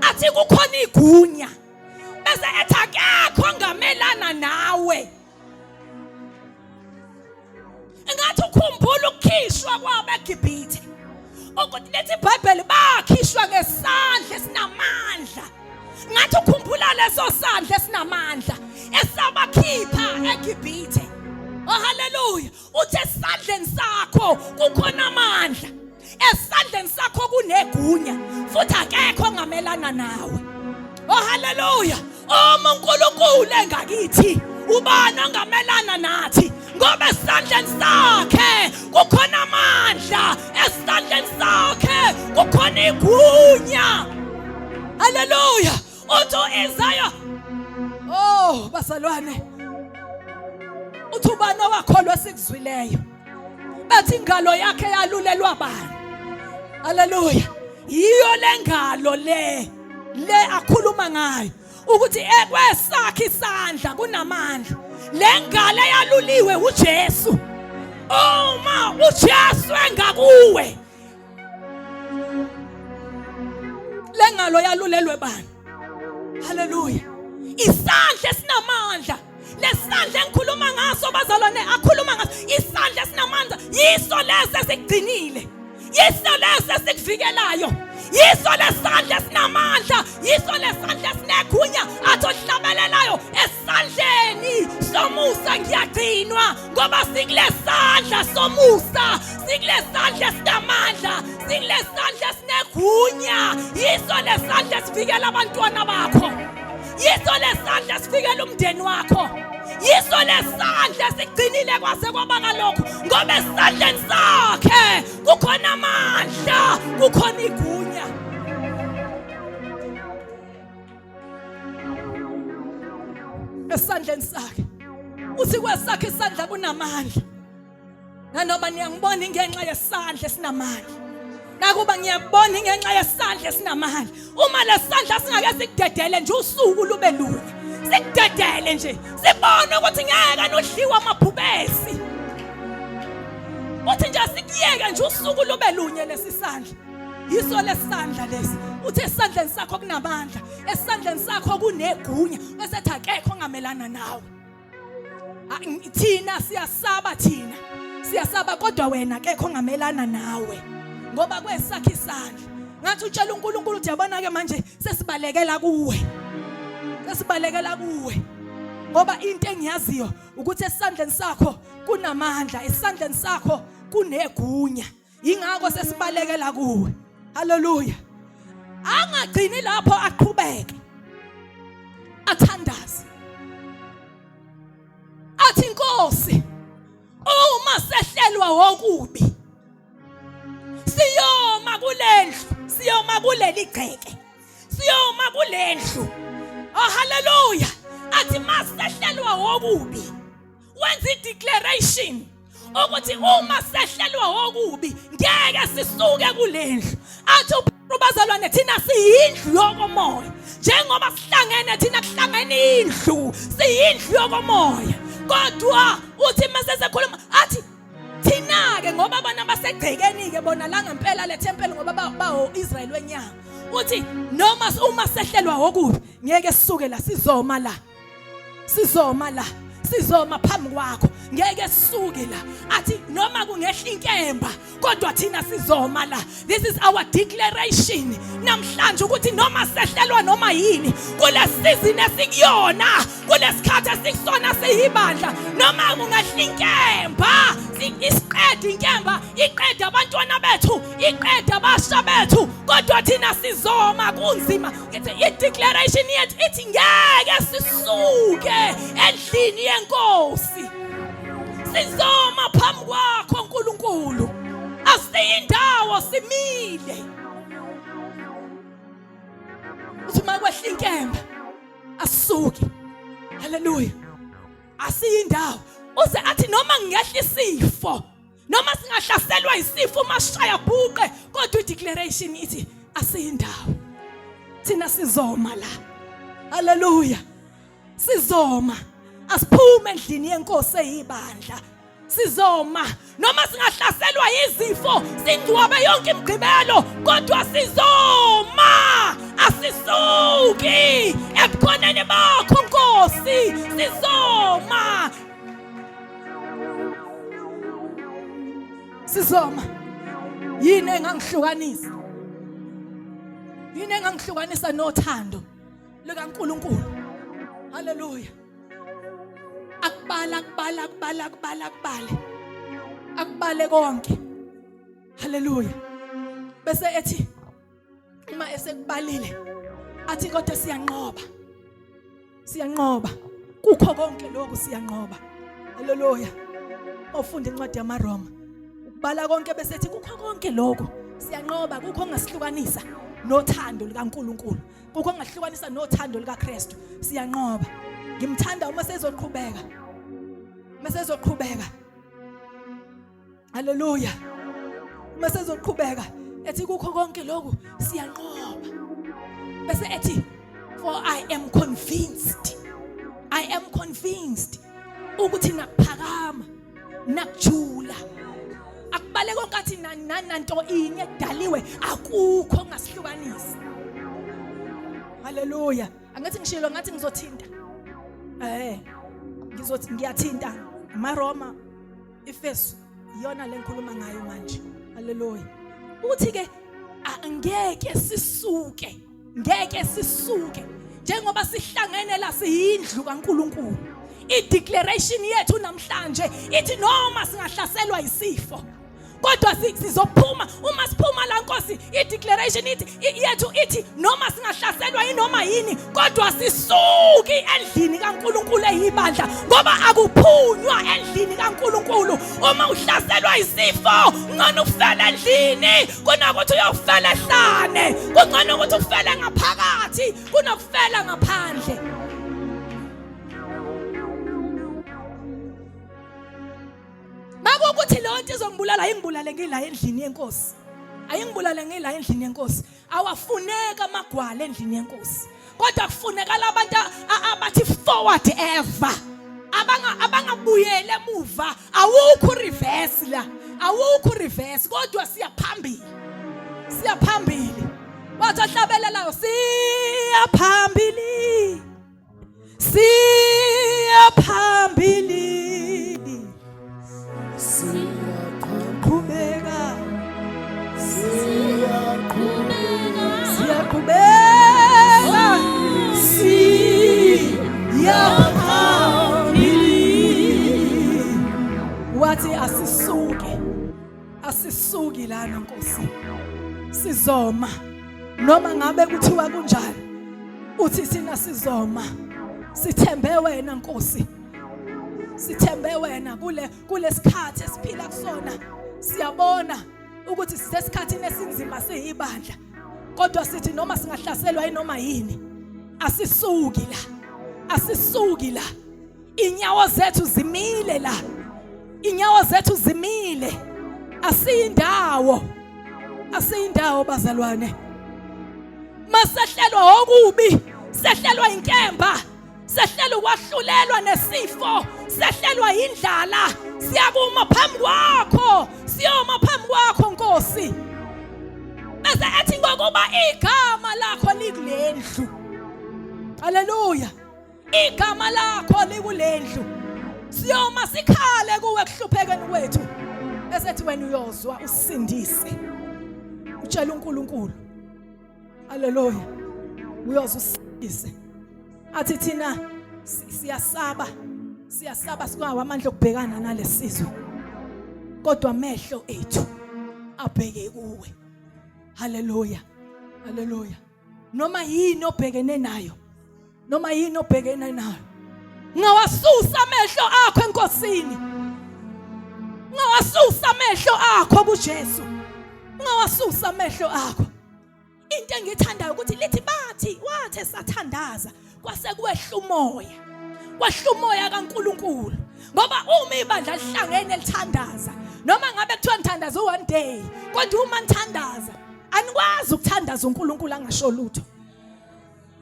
A: athi kukhona igunya. Bese ethi akekho ngamelana nawe. Engathi ukhumbula ukukhishwa kwabo eGibhithe, ukuthi lethi iBhayibheli bakhishwa ngesandla esinamandla. Ngathi ukhumbula leso sandla esinamandla esabakhipha eGibhithe. Oh hallelujah. Uthi esandleni sakho kukhona amandla, esandleni sakho kunegunya, futhi akekho ngamelana nawe. Oh hallelujah. Uma uNkulunkulu engakithi, ubani ongamelana nathi? Ngoba esandleni sakhe kukhona amandla, esandleni sakhe kukhona igunya. Hallelujah. Uthi Isaiah, oh basalwane, uthi ubani owakholwa sikuzwileyo? Bathi ingalo yakhe yalulelwa bani? Hallelujah. Yiyo lengalo le akhuluma ngayo ukuthi ekwesakhe isandla kunamandla. Lengalo yaluliwe uJesu. Uma uJesu engakuwe, lengalo yalulelwe bani? Hallelujah. Isandla esinamandla, lesandla engikhuluma ngaso bazalwane, akhuluma ngaso isandla esinamandla. Yiso lesi esigcinile, yiso lesi esikuvikelayo, yiso lesandla esinamandla, yiso lesandla esinegunya athi ohlabelelayo. Esandleni somusa ngiyagcinwa ngoba sikulesandla somusa, sikulesandla esinamandla, sikulesandla esinegunya. Yiso lesandla esivikela abantwana bakho, yiso lesandla esivikela umndeni wakho, yiso lesandla esigcinile kwase kwaba ngalokho. Ngoba esandleni sakhe kukhona amandla, kukhona igunya. Esandleni sakhe, uthi kwesakhe isandla kunamandla. Nanoma niyangibona ngenxa yesandla esinamandla, nakuba ngiyakubona ngenxa yesandla esinamandla, uma lesandla singake sikudedele nje usuku lube lunye, sikudedele nje sibone ukuthi ngeke nodliwa amabhubesi, uthi nje sikuyeke nje usuku lube lunye lesi sandla. Yiso lesandla lesi. Uthi esandleni sakho kunamandla, esandleni sakho kunegunya, bese ethi akekho ngamelana nawe. Thina siyasaba kodwa wena akekho ngamelana nawe, ngoba kwesakhe isandla. Ngathi utshela uNkulunkulu uthi yabona ke manje sesibalekela kuwe, sesibalekela kuwe, ngoba into engiyaziyo ukuthi esandleni sakho kunamandla, esandleni sakho kunegunya. Ingakho sesibalekela kuwe. Hallelujah. Angagcini lapho, aqhubeke athandaze, athi Nkosi, uma sehlelwa wokubi, siyoma kulendlu, siyoma kuleli gceke, siyoma kulendlu. Oh hallelujah. Athi masehlelwa wokubi, wenza i-declaration ukuthi uma sehlelwa wokubi ngeke sisuke kulendlu. Athi ubazalwane thina siyindlu yokomoya, njengoba sihlangene thina kuhlangene indlu, siyindlu yokomoya. Kodwa uthi mase sekhuluma athi thina ke ngoba bona basegcekeni ke bona la ngempela le temple ngoba bawo Israel wenyama. Uthi noma uma sehlelwa wokubi ngeke sisuke la, sizoma la, sizoma la, sizoma phambi kwakho, ngeke sisuke la. Athi noma kungehla inkemba kodwa thina sizoma la. This is our declaration namhlanje ukuthi noma sehlelwa noma yini kule season esikuyona, kule sikhathi esikusona siyibandla, noma kungehla inkemba athi isiqeda inkemba, iqeda abantwana bethu, iqeda abasha bethu, kodwa thina sizoma kunzima. I-declaration yethu ithi ngeke sisuke endlini yenkosi. Sizoma phambi kwakho uNkulunkulu, asiyindawo simile. Uthi makwehla inkemba asuke. Haleluya. Asiyindawo. Uze athi noma ngehla isifo, noma singahlaselwa isifo mashaya bhuqe, kodwa i-declaration ithi asiyindawo. Thina sizoma la. Haleluya. Sizoma. Asiphume endlini yenkosi eyibandla. Sizoma noma singahlaselwa izifo, singcwabe yonke imigqibelo, kodwa sizoma. Asisuki ebukhoneni bakho Nkosi. Sizoma. Sizoma. Yini engangihlukanisa? Yini engangihlukanisa nothando likaNkulunkulu? Haleluya. Akubale konke. Haleluya. Bese ethi uma esekubalile athi kodwa siyanqoba kukho konke lokho, siyanqoba. Haleluya. Ofunda incwadi yamaRoma ukubala konke bese ethi kukho konke lokho siyanqoba. Kukho ongasihlukanisa nothando likaNkulunkulu, kukho ongahlukanisa nothando likaKristu. Siyanqoba. Ngimthanda uma sezoqhubeka. Haleluya. Uma sezoqhubeka ethi kukho konke lokho siyanqoba. Bese ethi for I am convinced ukuthi nakuphakama nakujula akubale konke athi nananto inye edaliwe akukho ongasihlukanisa. Haleluya. Angathi ngishilo ngathi ngizothinta. Ngiyathinta amaRoma Efesu iyona lenkhuluma ngayo manje. Haleluya. Uthi ke angeke sisuke njengoba sihlangene la siyindlu kaNkulunkulu. I-declaration yethu namhlanje ithi noma singahlaselwa isifo, kodwa sizophuma. Uma siphuma la Nkosi, i-declaration yethu ithi noma singahlaselwa inoma yini, kodwa sisuki endlini kaNkulunkulu eyibandla, ngoba akuphunywa endlini kaNkulunkulu. Uma uhlaselwa isifo, ngcono ufele endlini kunokuthi uyofela ehlane. Kungcono ukuthi ufele ngaphakathi kunokufela ngaphandle. Ukuthi leyo nto izongibulala, ayingibulale ngila endlini yenkosi. Ayingibulale ngila endlini yenkosi. Awafuneka amagwala endlini yenkosi, kodwa kufuneka labantu abathi forward ever, abangabuyele emuva. Awukho reverse la, awukho reverse, kodwa siya phambili. Wathi ahlabelelayo siya phambili. Wathi asisuki lana Nkosi. Sizoma noma ngabe kuthiwa kunjani, uthi sina sizoma. Sithembe wena Nkosi. Sithembe wena kule sikhathi esiphila kusona. Siyabona ukuthi sisesikhathini esinzima siyibandla, kodwa sithi noma singahlaselwa inoma yini, asisuki la. Inyawo zethu zimile. Asiyindawo bazalwane. Masehlelwa okubi, sehlelwa inkemba, sehlelwa ukwahlulelwa nesifo, sehlelwa indlala, siyakuma phambi kwakho, siyoma phambi kwakho Nkosi. Bese ethi ngokuba igama lakho likulendlu. Haleluya. Igama lakho likulendlu. Siyoma sikhale kuwe kuhluphekeni kwethu. Bese ethi wena uyozwa usindise. Utshela uNkulunkulu. Haleluya. Uyozwa usindise. Athi thina siyasaba singawa amandla okubhekana nalesizwe. kodwa amehlo ethu abheke kuwe. Haleluya. Haleluya. Noma yini obhekene nayo, noma yini obhekene nayo, ngawasusa amehlo akho enkosini, ngawasusa amehlo akho kuJesu, ngawasusa amehlo akho. Into engithandayo ukuthi lithi bathi wathe sathandaza kwase kwehla umoya, kwehla umoya kaNkulunkulu. Ngoba uma ibandla lihlangene lithandaza, noma ngabe kuthiwa nithandaza one day, kodwa uma nithandaza anikwazi ukuthandaza uNkulunkulu angasho lutho.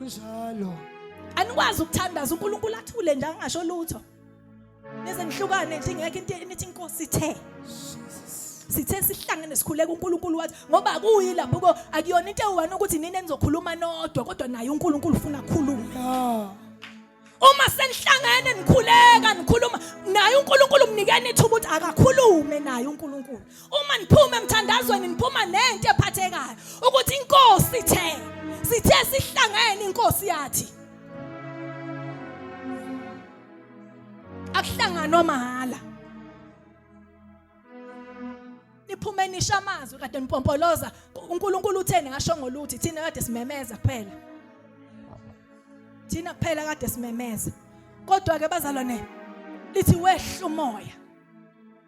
B: Njalo
A: Anikwazi ukuthandaza uNkulunkulu athule nje angasho lutho. Nize nihlukane nje ngeke into nithi inkosi ithe. Sithe sihlangene sikhuleka uNkulunkulu wathi ngoba kuyi lapho akuyona into eyi1 ukuthi nini enizokhuluma nodwa kodwa naye uNkulunkulu ufuna ukukhuluma. Uma senihlangene nikhuleka nikhuluma naye uNkulunkulu umnikene ithuba ukuthi akakhulume naye uNkulunkulu. Uma niphuma emthandazweni niphuma nento ephathekayo ukuthi inkosi ithe. Sithe sihlangene inkosi yathi akuhlanganwa mahala. Niphume nisha amazwi kade nipompholoza uNkulunkulu uthene ngasho ngoluthi thina kade simemeza kuphela. Thina kuphela kade simemeza. Kodwa ke bazalwane lithi wehla umoya.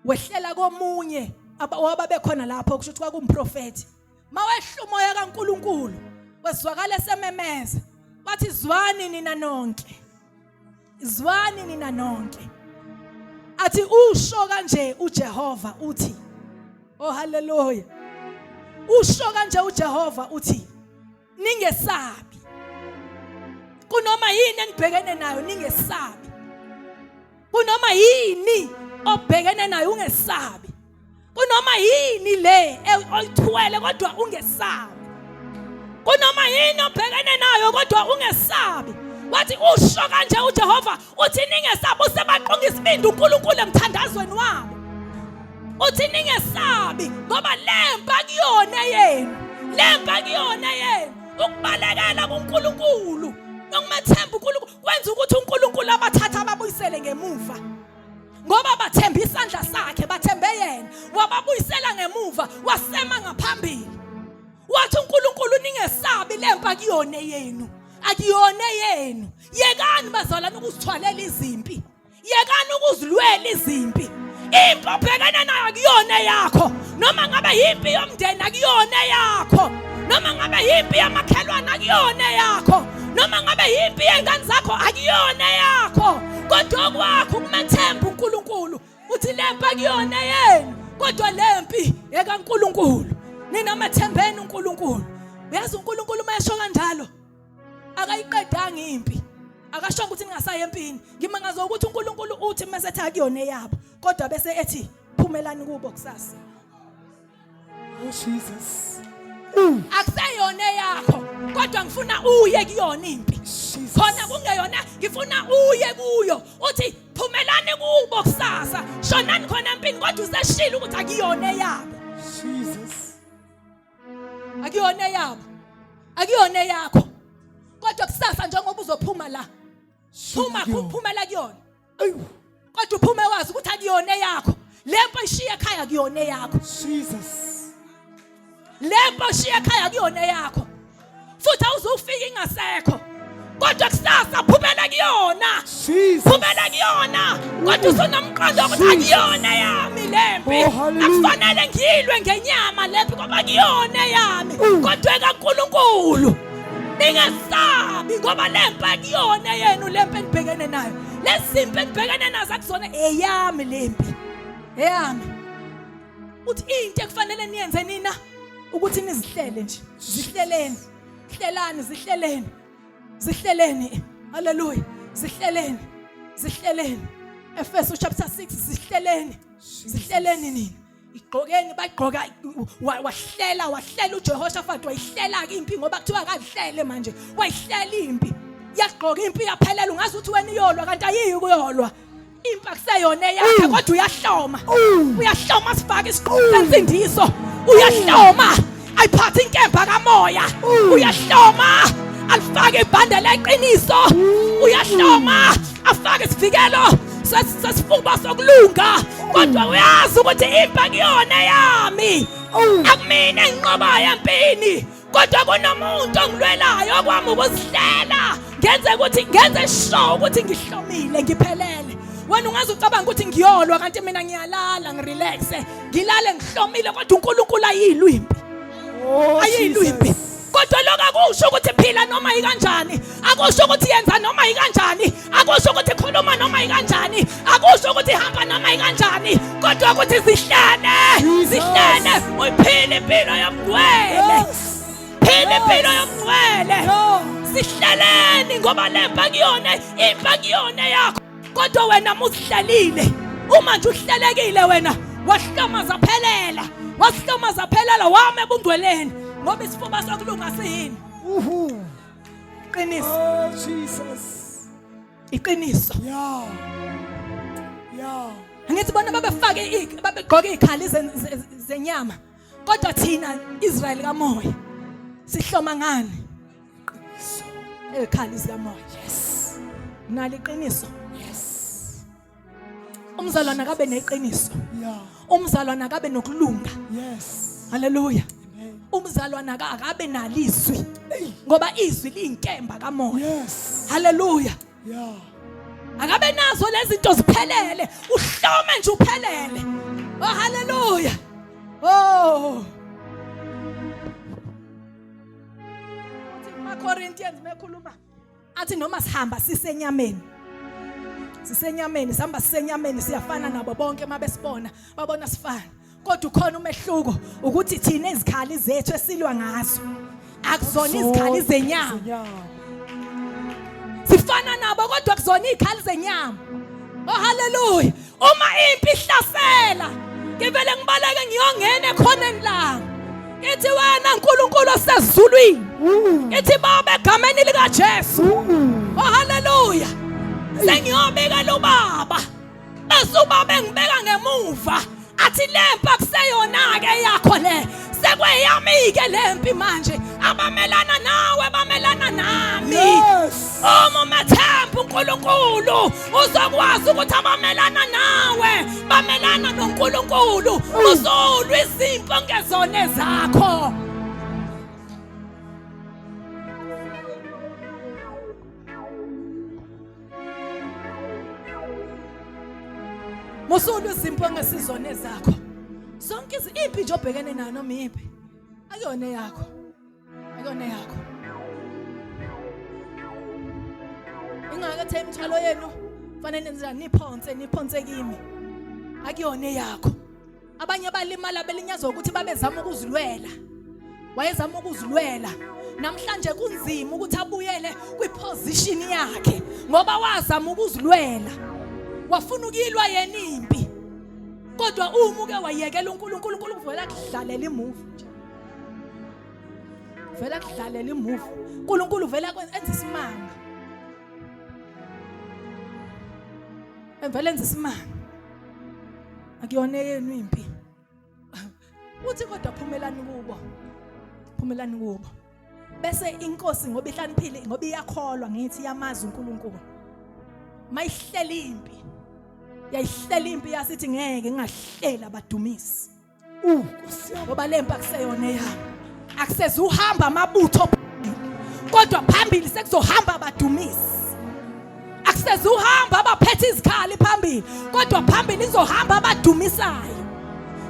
A: Wehlela komunye ababe khona lapho kusho ukuthi kwakumprofeti. Mawehla umoya kaNkulunkulu wesizwakala sememeza. Wathi zwani nina nonke. Zwani nina nonke. Athi usho kanje uJehova uthi. Oh haleluya. Usho kanje uJehova uthi ningesabi. Kunoma yini enibhekene nayo ningesabi. Kunoma yini obhekene nayo ungesabi. Kunoma yini le oyithwele kodwa ungesabi. Kunoma yini obhekene nayo kodwa ungesabi. Wathi usho kanje uJehova uthi ningesabi usebaqonga isibindi uNkulunkulu emthandazweni wabo. Uthi ningesabi ngoba lempa kuyona yenu. Lempa kuyona yenu. Ukubalekela kuNkulunkulu nokumethemba uNkulunkulu kwenza ukuthi uNkulunkulu abathatha ababuyisele ngemuva. Ngoba bathemba isandla sakhe, bathembe yena, wababuyisela ngemuva, wasema ngaphambili. Wathi uNkulunkulu ningesabi lempa kuyona yenu. Akuyona yenu. Yekani bazalwane ukuzithwalela izimpi. Yekani ukuzilwela izimpi. Impi obhekana nayo akuyona yakho. Noma ngabe impi yomndeni akuyona yakho. Noma ngabe impi yamakhelwane akuyona yakho. Noma ngabe impi yengane zakho akuyona yakho. Kodwa kwakho kumethemba uNkulunkulu. Uthi lempi akuyona yenu. Kodwa lempi ekaNkulunkulu. Nina methembeni uNkulunkulu. Uyazi uNkulunkulu mayesho kanjalo akayiqedanga impi. Akasho ukuthi ningasaye empini. Ngimangaza ukuthi uNkulunkulu uthi mase thatha kuyona yabo. Kodwa bese ethi phumelani kubo kusasa.
B: Oh Jesus.
A: Akuseyona yakho kodwa ngifuna uye kuyona impi. Khona kungeyona ngifuna uye kuyo. Uthi phumelani kubo kusasa. Shonani khona empini kodwa useshila ukuthi akuyona yabo.
B: Jesus.
A: Akuyona yabo. Akuyona yakho. Kodwa kusasa njengoba uzophuma la. Phuma la kuyona. Kodwa uphume wazi ukuthi akuyona yakho. Lempo ishiya ekhaya kuyona yakho.
B: Jesus.
A: Lempo ishiya ekhaya kuyona yakho. Futhi awuzufika ingasekho. Kodwa kusasa phumela kuyona.
B: Jesus.
A: Phumela kuyona. Kodwa usunomqondo ukuthi akuyona yami lempi. Akufanele ngilwe ngenyama lempi ngoba kuyona yami. Kodwa kaNkulunkulu ningesabi ngoba lempi akuyona yenu lempi enibhekene nayo. Lesimpi enibhekene nazo akusona eyami lempi. Eyami. Uthi into ekufanele niyenze nina ukuthi nizihlele nje. Zihleleni. Hlelani zihleleni. Zihleleni. Haleluya. Zihleleni. Zihleleni. Efeso chapter 6 zihleleni. Zihleleni nini. Igqokeni bagqoka wahlela uJehoshaphat wayihlela ke impi ngoba kuthiwa akahlele manje. Wayihlela impi. Yagqoka impi yaphelela ungazi ukuthi wena iyolwa kanti ayiyi kuyolwa. Impi akuseyona yakhe kodwa uyahloma. Uyahloma sifaka isiqhubho sensindiso. Uyahloma. Ayiphatha inkemba kamoya. Uyahloma. Alifake ibhande leqiniso. Uyahloma. Afake isivikelo sesifuba sokulunga. kodwa uyazi ukuthi impi akuyona yami akumina enginqobayo empini kodwa kunomuntu ongilwelayo kwami ukuzihlela ngenze sure ukuthi ngihlomile ngiphelele. Wena ungaze ucabanga ukuthi ngiyolwa kanti mina ngiyalala ngirelaxe ngilale ngihlomile kodwa uNkulunkulu ayilwimpi. Ayilwimpi. Kodwa lokho akusho ukuthi phila noma ikanjani, akusho ukuthi yenza noma ikanjani, akusho ukuthi khuluma noma ikanjani, akusho ukuthi hamba noma ikanjani, kodwa ukuthi zihlene uyiphile impilo yomngcwele. Phila impilo yomngcwele. Sihleleni ngoba lempa kuyona impa kuyona yakho. Kodwa wena musihlalile. Uma nje uhlelekile wena wahlomaza phelela. Wahlomaza phelela wame ebungcweleni. Ngoba isifuba sokulunga sihini. Iqiniso.
B: Oh Jesus.
A: Iqiniso.
B: Yeah.
A: Angithi bona babegqoka izikhali zenyama. Kodwa thina Israel kamoya sihloma ngani?
B: Iqiniso.
A: Ezikhali zikamoya.
B: Yes.
A: Nali iqiniso.
B: Yes.
A: Umzalwana kabe neqiniso.
B: Yeah.
A: Umzalwana kabe nokulunga.
B: Yes.
A: Hallelujah.
B: Amen.
A: Umzalwana akabe nalizwi ngoba izwi liyinkemba kamoya.
B: Yes.
A: Hallelujah.
B: Yeah.
A: Akabe nazo lezi zinto ziphelele, uhlome nje uphelele. Oh hallelujah. Oh. Corinthians mekhuluma athi noma sihamba sisenyameni sihamba sisenyameni siyafana nabo bonke mabesibona babona sifana kodwa ukhona umehluko ukuthi thina izikhali zethu esilwa ngazo akuzona izikhali zenyama sifana nabo kodwa akuzona izikhali zenyama. Oh hallelujah. Uma impi ihlasela ngivele ngibaleke ngiyongena ekhoneni lami ithi wena uNkulunkulu osezulwini ithi baba egameni lika Jesu. Oh hallelujah. Sengiyobeka lo baba bese ubaba engibeka ngemuva athi lempa kuseyona ke yakho le sekweyami ke lempi manje abamelana nawe bamelana nami. Uma mathemba uNkulunkulu uzokwazi ukuthi abamelana nawe bamelana noNkulunkulu uzolwa izimpi ngezone zakho. Musulu izimpi ngesizone zakho. Zonke izimpi nje obhekene nayo noma impi akuyona yakho. Akuyona yakho. Ingakethe imithwalo yenu fanele nenzela niphonse kimi. Akuyona yakho. Abanye balimala belinyazwa ukuthi babezama ukuzilwela. Wayezama ukuzilwela. Namhlanje kunzima ukuthi abuyele kwiposition yakhe ngoba wazama ukuzilwela. Wafuna ukuyilwa yena impi. Kodwa uma uke wayekela uNkulunkulu uvela kudlalela imuvi nje. Vela kudlalela imuvi. uNkulunkulu vela enza isimanga. Evela enza isimanga. Akuyona yenu impi. Uthi kodwa phumelani kubo. Phumelani kubo. Bese inkosi ngoba ihlaniphile ngoba iyakholwa ngithi yamazi uNkulunkulu. Mayihlela impi. Yayihlela impi yasithi ngeke ngahlela abadumisi. Ngoba lempa kuseyona yami. Akuseze uhamba amabutho kodwa phambili sekuzohamba abadumisi. Akuseze uhamba abaphethe izikhali phambili kodwa phambili izohamba abadumisayo.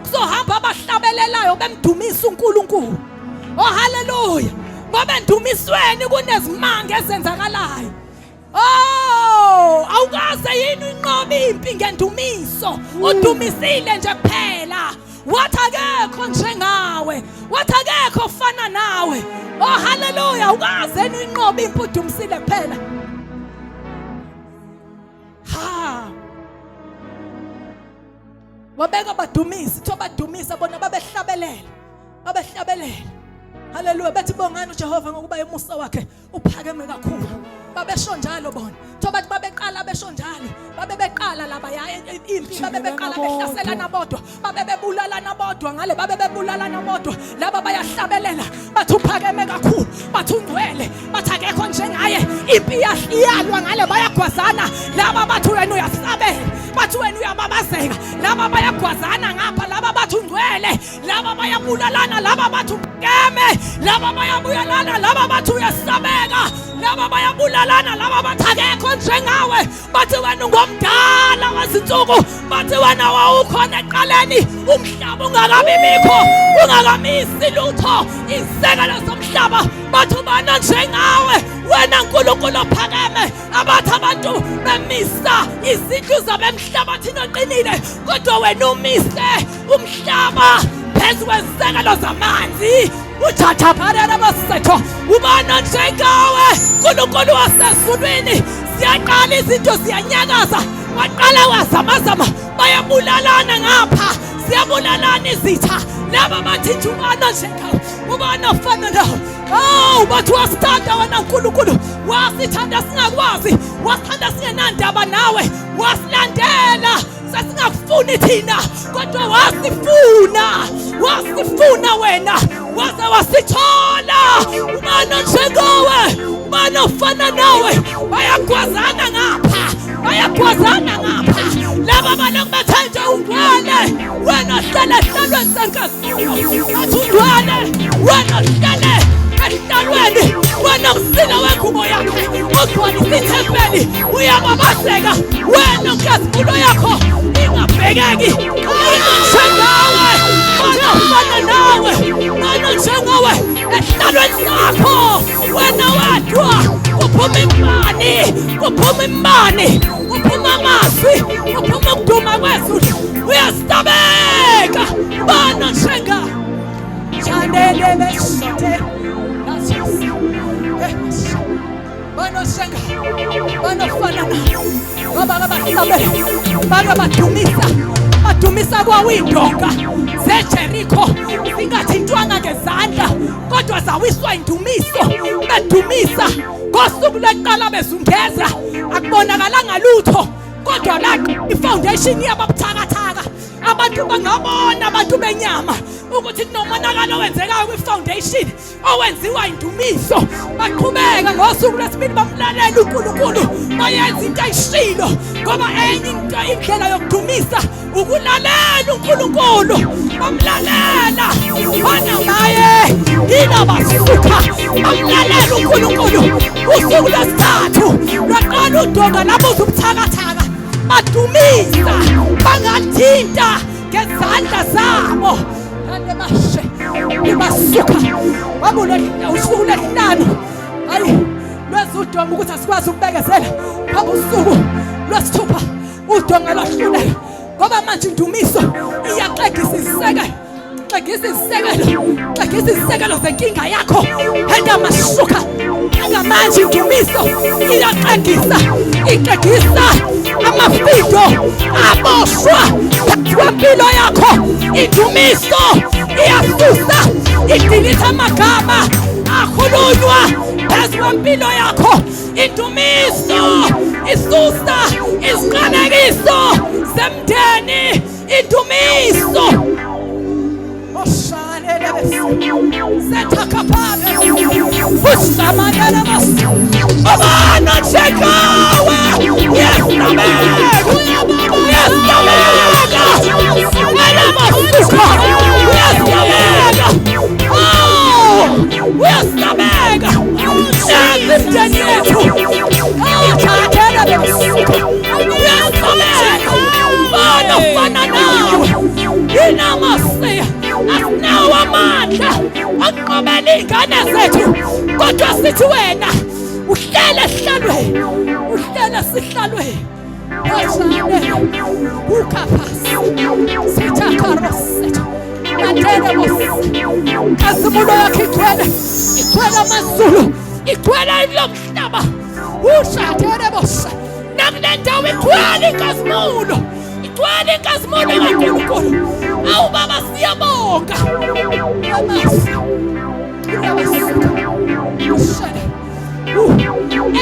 A: Kuzohamba abahlabelelayo bemdumisa uNkulunkulu. Oh hallelujah. Ngoba endumisweni kunezimanga ezenzakalayo. Oh, awukaze yini inqobe impi ngendumiso. Udumisile nje kuphela. Wathi akekho njengawe. Wathi akekho ofana nawe. Oh hallelujah. Awukaze yini inqobe impi udumisile kuphela. Ha. Wabeka abadumisi, thobadumisa bona babehlabelela. Babehlabelela. Hallelujah. Bethi bongani uJehova ngokuba emusa wakhe uphakeme kakhulu. Babesho njalo bona. Thoba babeqala besho njalo. Babebeqala laba impi babebeqala behlaselana bodwa. Babebebulalana bodwa ngale babebebulalana bodwa. Laba bayahlabelela. Bathi uphakeme kakhulu. Bathi ungcwele. Bathi akekho njengaye. Impi iyalwa ngale bayagwazana. Laba bathi wena uyasabela. bathi wena uyababazeka, laba bayagwazana ngapha, laba bathi ungcwele, laba bayabulalana, laba bathi ukeme, laba bayabuyalana, laba bathi uyasabeka, laba bayabulalana, laba bathi akekho njengawe, bathi wena ungomdala wezinsuku, bathi wena wawukhona eqaleni, umhlaba ungakabi mikho, ungakamisi lutho, isekelo somhlaba, bathi ubani njengawe, wena nkulunkulu ophakeme, abathi abantu bemisa izindlu zabo emhlabathini oqinile, kodwa wena umise umhlaba phezu kwezisekelo zamanzi. Uthathapharela basetho, ubani njengawe, nkulunkulu wasezulwini. Siyaqala izinto ziyanyakaza, waqala wazamazama, bayabulalana ngapha, siyabulalana izitha, laba bathi ubani njengawe, ubani ofana nawe. Oh, bathi wasithanda wena nkulunkulu, wasithanda singakwazi, wasithanda singenandaba nawe, wasilandela sasingakufuni thina, kodwa wasifuna wena, waze wasithola. Ubani njengawe, ubani ofana nawe, bayagwazana ngapha, laba balokhu bethenje ungcwele, wena hlala ehlalweni senkazini, bathi ungcwele, wena hlale ehlalweni, wena usila wengubo yakho, ugcwalisa ithempeli, uyababazeka, wena nkazimulo yakho ingabhekeki. Njengawe, wena ufana nawe, wena njengawe ehlalweni sakho, wena wedwa, kuphuma imani, kuphuma amazwi, kuphuma ukuduma kwezulu, uyasabeka, wena njengawe. Chanele beshote, banofana baba badumisa kwawindonga zeJerikho, zingathintwanga ngezandla, kodwa zawiswa indumiso, bedumisa ngosuku lweqala bezungeza, akubonakalanga lutho, kodwa la ifoundation yababuthakathaka, abantu bangabona, abantu benyama, ukuthi kunomonakalo owenzekayo kwi-foundation owenziwa indumiso. Baqhubeka ngosuku lwesibili bamlalela uNkulunkulu, bayenza into ayishilo, ngoba enye indlela yokudumisa ukulalela uNkulunkulu, bamlalela. Bona naye yina basuka bamlalela uNkulunkulu. Usuku lwesithathu lwaqala udonga lapho ubuthakathaka, badumisa, bangathinta ngezandla zabo. Ibasuka wabulo usuku lesihlanu, hayi lwezudonga ukuthi asikwazi ukubekezela, phamba usuku lwesithupha udonga lwahluleka, ngoba manje indumiso iyaxegisa izisekelo zenkinga yakho. Henda masuka ngamanje indumiso iyaxegisa amafido aboshwa kwempilo yakho. Indumiso iyasusa, idilisa amagama akhulunywa phezu kwempilo yakho. Indumiso isusa iziqalekiso zemndeni. Indumiso setakaphabe usamanele basi abana chekawe asinawo amandla aqobela iy'ngane zethu, kodwa sithi wena uhlele esihlalweni, uhlele esihlalweni. Ukhapasi sithakaroseta matele bosi kazimulo yakho igcwele amazulu, igcwele lomhlaba. Ushatere bosi nakule ndawo igcwele inkazimulo, igcwele inkazimulo kaNkulunkulu. Awu baba siyabonga.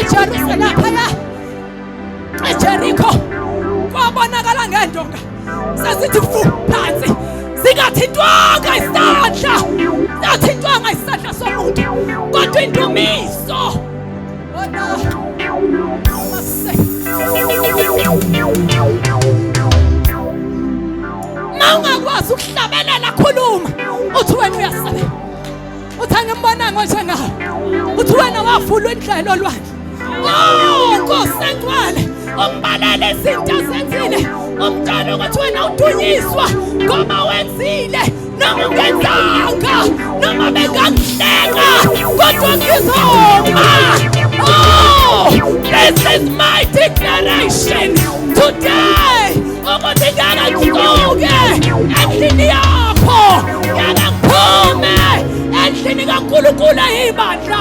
A: eJerusalem phaya eJerikho kwabonakala ngendonga sasithi fu phansi, zingathintwanga isandla somuntu, kodwa indumiso. Bona Mawungakwazi ukuhlabelela khuluma. Uthi wena uyasabela. Uthi angimbonanga njengawe. Uthi wena wavula indlela olwandle. Oh, Nkosi engcwele, umbalele izinto azenzile. Umtshela ukuthi wena udunyiswa ngoba wenzile noma ungenzanga noma bengakuhleka kodwa ngizoma. Oh, this is my declaration today. Ukuthi ngangisuke endlini yakho, ngangiphume endlini kaNkulunkulu eyibandla.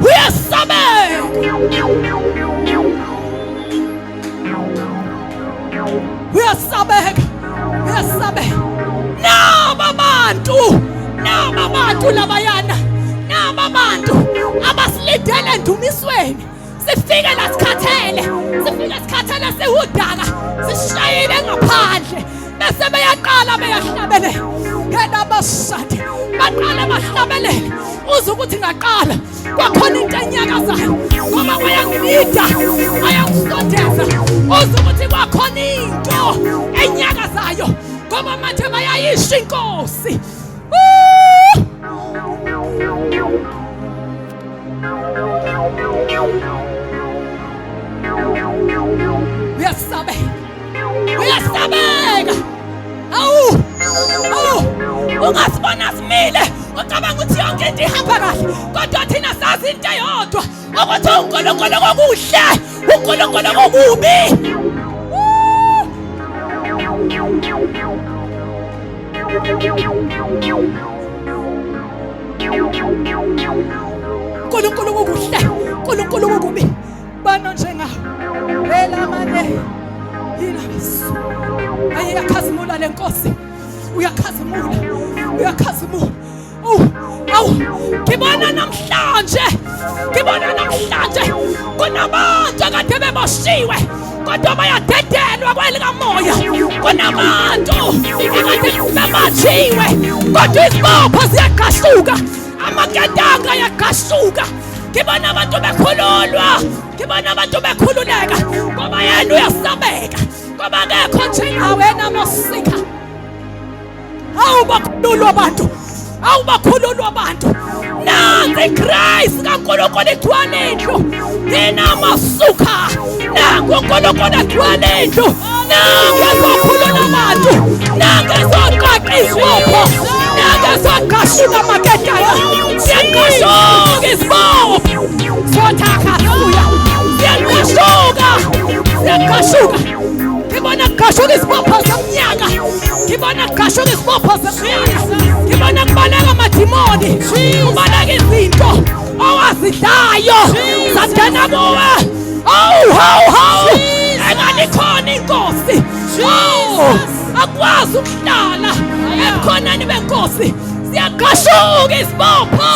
A: Uyasabela. Uyasabeka. Uyasabeka. Naba bantu labayana. Naba bantu abasilindele endumisweni. Sifike la sikhathele sihudaka. Sishayile ngaphandle. Bese beyaqala beyahlabelela. Yena bashathi baqala bahlabelele. Uze ukuthi ngaqala kwakhona into enyakazayo ngoba bayangilida bayangisondeza. Uze ukuthi kwakhona into enyakazayo ngoba manje bayayisha inkosi. Uyasabeka. Awu ungasibona simile ucabanga ukuthi yonke into ihamba kahle kodwa thina sazi into eyodwa ukuthi uNkulunkulu kokuhle uNkulunkulu kokubi. uNkulunkulu kokuhle uNkulunkulu kokubi. Bano njengawe elamane yinabiso ayakhazimula lenkosi. Uyakhazimula. Ngibona namhlanje kunabantu akade beboshiwe kodwa bayadedelwa kwelikamoya. Kunabantu akade bebatshiwe kodwa izibopho ziyaqashuka, amakedanga ayaqashuka. Ngibona abantu bekhululwa, ngibona abantu bekhululeka ngoba yena uyasabeka, ngoba akekho njengawe naMosika. Awubakhululwa abantu. Nansi Christ kaNkulunkulu igcwele indlu. Yena masuka. Nangu uNkulunkulu agcwele indlu. Nangu ezokhulula abantu. Nangu ezoqaqa izibopho. Nangu ezoqashuka amaketala. Siyaqashuka izibopho. Sothakasuya. Siyaqashuka. Ngibona kuqashuka izibopho zomnyaka. Ngibona kuqashuka izibopho zomnyaka. Ngibona kubaleka amadimoni. Kubaleka izinto owazidlayo zangena kuwe. Engani khona inkosi. Akwazi ukuhlala ebukhoneni benkosi. Siyaqashuka izibopho.